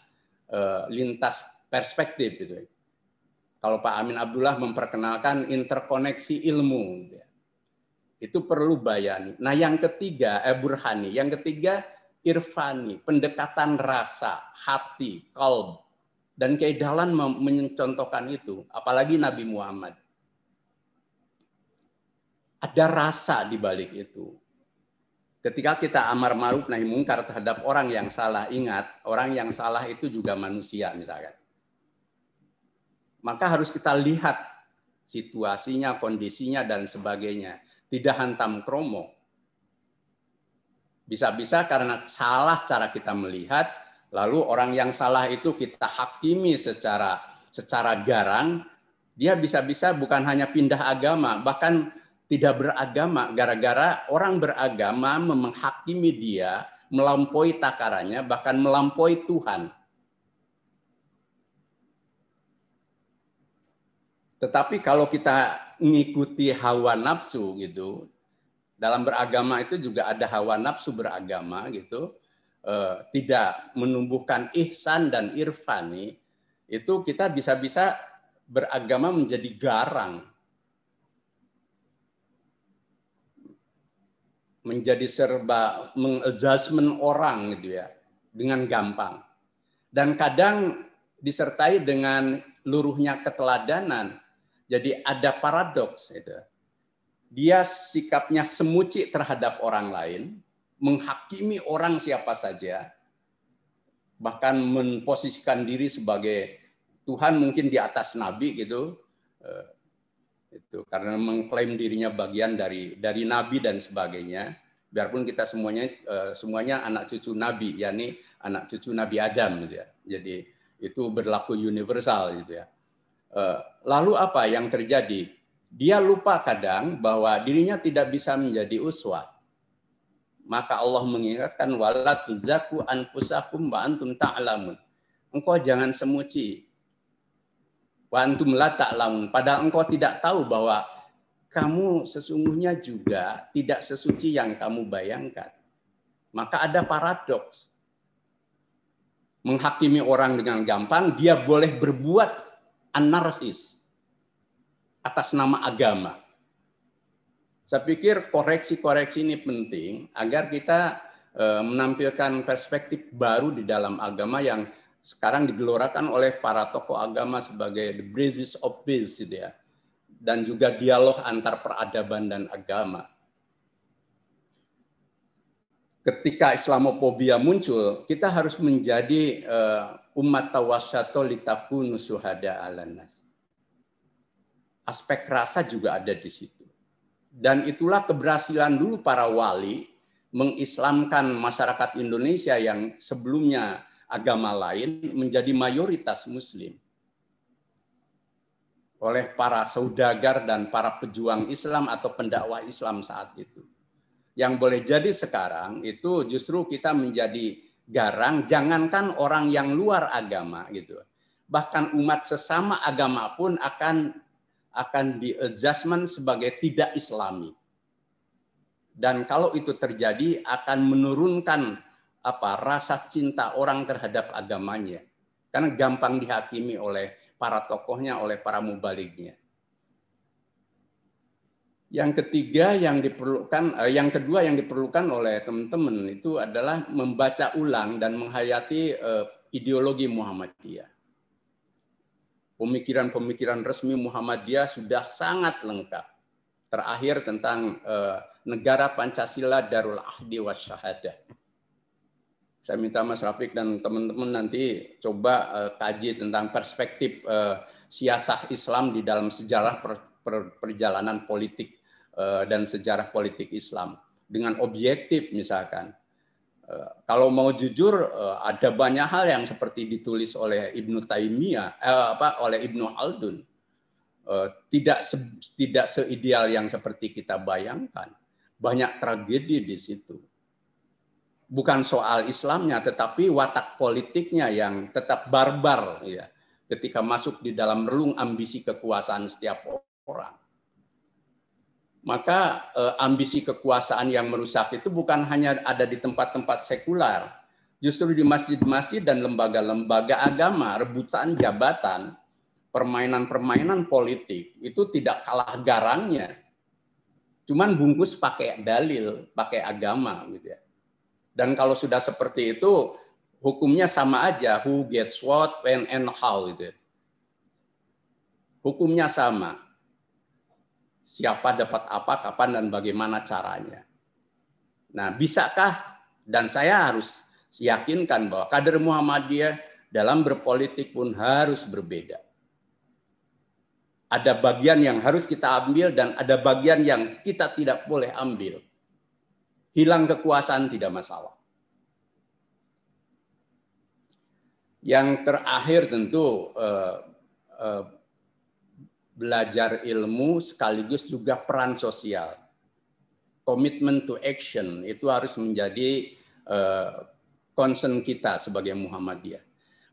perspektif. Gitu ya. Kalau Pak Amin Abdullah memperkenalkan interkoneksi ilmu, gitu ya. Itu perlu bayani. Nah, yang ketiga burhani, yang ketiga irfani, pendekatan rasa, hati, qalb, dan keidalan mencontohkan itu, apalagi Nabi Muhammad. Ada rasa di balik itu. Ketika kita amar ma'ruf nahi mungkar terhadap orang yang salah, ingat, orang yang salah itu juga manusia misalkan. Maka harus kita lihat situasinya, kondisinya, dan sebagainya. Tidak hantam kromo. Bisa-bisa karena salah cara kita melihat, lalu orang yang salah itu kita hakimi secara garang, dia bisa-bisa bukan hanya pindah agama, bahkan tidak beragama, gara-gara orang beragama menghakimi dia, melampaui takarannya, bahkan melampaui Tuhan. Tetapi kalau kita mengikuti hawa nafsu gitu, dalam beragama itu juga ada hawa nafsu beragama gitu, tidak menumbuhkan ihsan dan irfani, itu kita bisa-bisa beragama menjadi garang, menjadi serba mengadjustment orang gitu ya, dengan gampang. Dan kadang disertai dengan luruhnya keteladanan. Jadi ada paradoks itu. Dia sikapnya semuci terhadap orang lain, menghakimi orang siapa saja, bahkan memposisikan diri sebagai Tuhan mungkin di atas nabi gitu. Itu karena mengklaim dirinya bagian dari nabi dan sebagainya. Biarpun kita semuanya anak cucu nabi, yakni anak cucu Nabi Adam gitu ya. Jadi itu berlaku universal gitu ya. Lalu apa yang terjadi? Dia lupa kadang bahwa dirinya tidak bisa menjadi uswah. Maka Allah mengingatkan wala tuzaku anfusakum wa antum ta'lamun. Engkau jangan semuci. Wa antum la ta'lamun. Padahal engkau tidak tahu bahwa kamu sesungguhnya juga tidak sesuci yang kamu bayangkan. Maka ada paradoks. Menghakimi orang dengan gampang, dia boleh berbuat anarkis atas nama agama. Saya pikir koreksi-koreksi ini penting agar kita menampilkan perspektif baru di dalam agama yang sekarang digelorakan oleh para tokoh agama sebagai the bridges of peace gitu ya. Dan juga dialog antar peradaban dan agama. Ketika Islamophobia muncul, kita harus menjadi umat tawassato litakunu syuhada 'alan nas. Aspek rasa juga ada di situ. Dan itulah keberhasilan dulu para wali mengislamkan masyarakat Indonesia yang sebelumnya agama lain menjadi mayoritas muslim. Oleh para saudagar dan para pejuang Islam atau pendakwah Islam saat itu. Yang boleh jadi sekarang itu justru kita menjadi garang, jangankan orang yang luar agama gitu. Bahkan umat sesama agama pun akan di-adjustment sebagai tidak Islami. Dan kalau itu terjadi akan menurunkan rasa cinta orang terhadap agamanya. Karena gampang dihakimi oleh para tokohnya, oleh para mubalignya. Yang ketiga yang kedua yang diperlukan oleh teman-teman itu adalah membaca ulang dan menghayati ideologi Muhammadiyah. Pemikiran-pemikiran resmi Muhammadiyah sudah sangat lengkap. Terakhir tentang negara Pancasila Darul Ahdi Wasyahadah. Saya minta Mas Rafiq dan teman-teman nanti coba kaji tentang perspektif siasah Islam di dalam sejarah perjalanan politik dan sejarah politik Islam dengan objektif misalkan. Kalau mau jujur ada banyak hal yang seperti ditulis oleh Ibnu Taimiyah oleh Ibnu Khaldun tidak seideal yang seperti kita bayangkan. Banyak tragedi di situ. Bukan soal Islamnya, tetapi watak politiknya yang tetap barbar ya, ketika masuk di dalam relung ambisi kekuasaan setiap orang. Maka ambisi kekuasaan yang merusak itu bukan hanya ada di tempat-tempat sekular, justru di masjid-masjid dan lembaga-lembaga agama, rebutan jabatan, permainan-permainan politik itu tidak kalah garangnya. Cuman bungkus pakai dalil, pakai agama gitu ya. Dan kalau sudah seperti itu, hukumnya sama aja, who gets what, when, and how. Gitu. Hukumnya sama. Siapa dapat apa, kapan, dan bagaimana caranya. Nah, bisakah, dan saya harus yakinkan bahwa kader Muhammadiyah dalam berpolitik pun harus berbeda. Ada bagian yang harus kita ambil dan ada bagian yang kita tidak boleh ambil. Hilang kekuasaan tidak masalah. Yang terakhir tentu belajar ilmu sekaligus juga peran sosial. Commitment to action itu harus menjadi concern kita sebagai Muhammadiyah.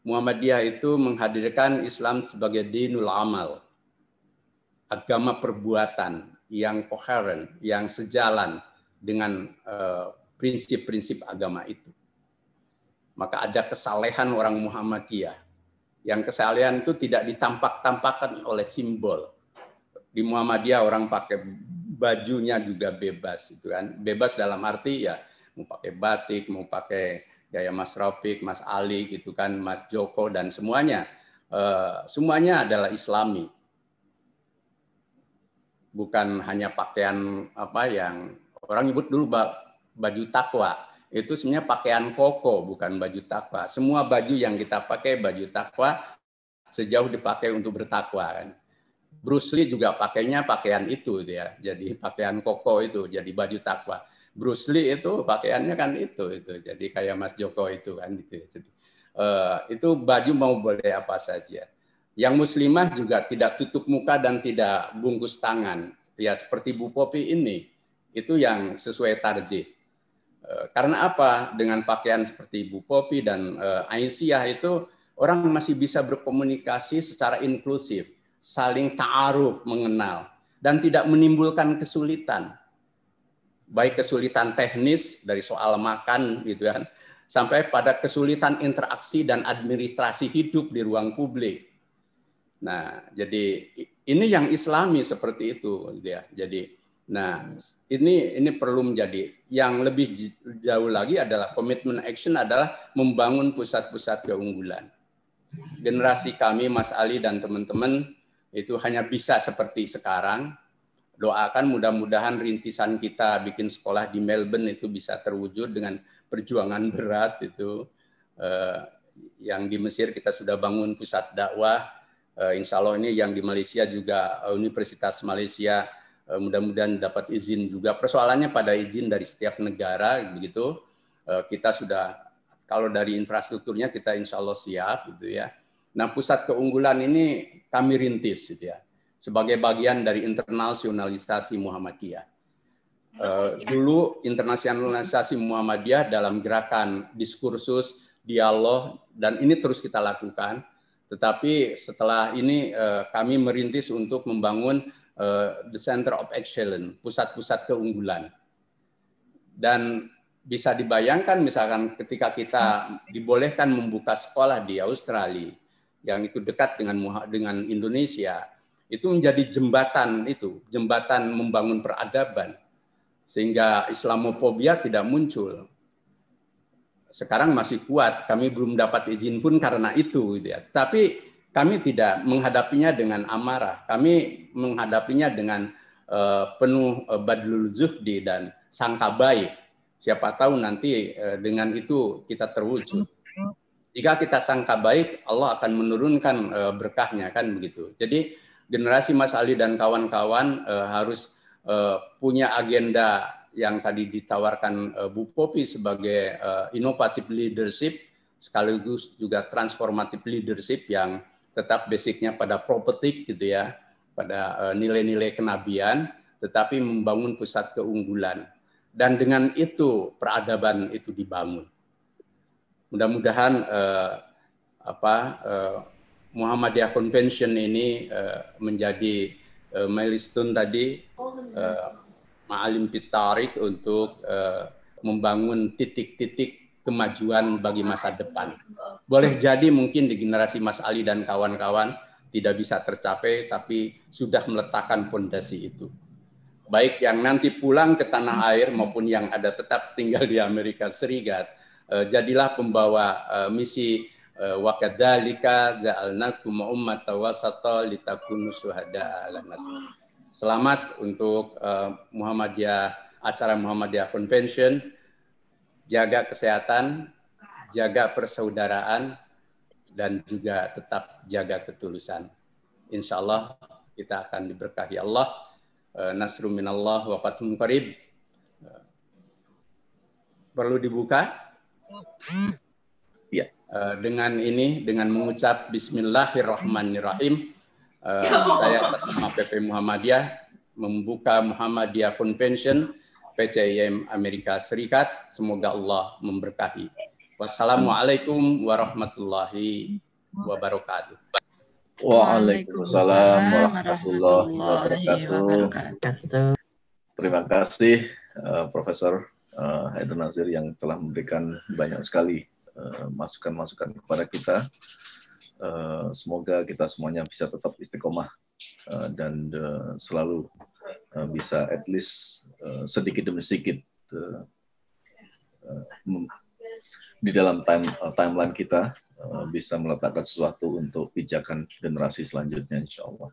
Muhammadiyah itu menghadirkan Islam sebagai dinul amal. Agama perbuatan yang koheren, yang sejalan dengan prinsip-prinsip agama itu. Maka ada kesalehan orang Muhammadiyah. Yang kesalehan itu tidak ditampak-tampakkan oleh simbol. Di Muhammadiyah orang pakai bajunya juga bebas, itu kan. Bebas dalam arti ya mau pakai batik, mau pakai gaya Mas Rafiq, Mas Ali gitu kan, Mas Joko dan semuanya. Semuanya adalah Islami. Bukan hanya pakaian apa yang orang nyebut dulu baju takwa. Itu sebenarnya pakaian koko, bukan baju takwa. Semua baju yang kita pakai baju takwa sejauh dipakai untuk bertakwa kan. Bruce Lee juga pakainya pakaian itu ya. Jadi pakaian koko itu jadi baju takwa. Bruce Lee itu pakaiannya kan itu. Jadi kayak Mas Joko itu kan gitu. Jadi, itu baju mau boleh apa saja. Yang muslimah juga tidak tutup muka dan tidak bungkus tangan. Ya seperti Bu Popi ini. Itu yang sesuai tarjih. Karena apa? Dengan pakaian seperti Bu Popi dan Aisyah itu orang masih bisa berkomunikasi secara inklusif, saling ta'aruf, mengenal, dan tidak menimbulkan kesulitan. Baik kesulitan teknis dari soal makan gitu kan, sampai pada kesulitan interaksi dan administrasi hidup di ruang publik. Nah, jadi ini yang Islami seperti itu gitu ya. Jadi nah, ini perlu menjadi yang lebih jauh lagi adalah komitmen action adalah membangun pusat-pusat keunggulan. Generasi kami, Mas Ali dan teman-teman itu hanya bisa seperti sekarang. Doakan mudah-mudahan rintisan kita bikin sekolah di Melbourne itu bisa terwujud dengan perjuangan berat itu. Yang di Mesir kita sudah bangun pusat dakwah. Insya Allah ini yang di Malaysia juga Universitas Malaysia mudah-mudahan dapat izin juga. Persoalannya pada izin dari setiap negara begitu. Kita sudah kalau dari infrastrukturnya kita insya Allah siap gitu ya. Nah pusat keunggulan ini kami rintis gitu ya sebagai bagian dari internasionalisasi Muhammadiyah. Dulu internasionalisasi Muhammadiyah dalam gerakan diskursus, dialog dan ini terus kita lakukan. Tetapi setelah ini kami merintis untuk membangun the Center of Excellence, pusat-pusat keunggulan. Dan bisa dibayangkan misalkan ketika kita dibolehkan membuka sekolah di Australia, yang itu dekat dengan Indonesia, itu menjadi jembatan membangun peradaban. Sehingga Islamofobia tidak muncul. Sekarang masih kuat, kami belum dapat izin pun karena itu gitu ya. Tapi kami tidak menghadapinya dengan amarah, kami menghadapinya dengan penuh badlul zuhdi dan sangka baik. Siapa tahu nanti dengan itu kita terwujud. Jika kita sangka baik, Allah akan menurunkan berkahnya kan begitu. Jadi generasi Mas Ali dan kawan-kawan harus punya agenda yang tadi ditawarkan Bu Popi sebagai inovatif leadership sekaligus juga transformative leadership yang tetap basicnya pada prophetic gitu ya, pada nilai-nilai kenabian, tetapi membangun pusat keunggulan. Dan dengan itu peradaban itu dibangun. Mudah-mudahan Muhammadiyah Convention ini menjadi milestone tadi Ma'alim Fitarik untuk membangun titik-titik kemajuan bagi masa depan. Boleh jadi mungkin di generasi Mas Ali dan kawan-kawan tidak bisa tercapai, tapi sudah meletakkan fondasi itu. Baik yang nanti pulang ke tanah air maupun yang ada tetap tinggal di Amerika Serikat, jadilah pembawa misi wa kadzalika ja'alnakum ummatan wasata litakunu syuhada'a 'alan nas. Selamat untuk Muhammadiyah, acara Muhammadiyah Convention. Jaga kesehatan, jaga persaudaraan, dan juga tetap jaga ketulusan. Insya Allah kita akan diberkahi Allah. Nasrun minallah wa fathun qarib. Perlu dibuka? Ya. Dengan mengucap Bismillahirrahmanirrahim, saya atas nama PP Muhammadiyah membuka Muhammadiyah Convention PCIM Amerika Serikat. Semoga Allah memberkahi. Wassalamualaikum warahmatullahi wabarakatuh. Waalaikumsalam warahmatullahi wabarakatuh. Terima kasih Profesor Haidar Nazir yang telah memberikan banyak sekali masukan-masukan kepada kita. Semoga kita semuanya bisa tetap istiqomah dan selalu bisa at least sedikit demi sedikit di dalam timeline kita bisa meletakkan sesuatu untuk pijakan generasi selanjutnya, insya Allah.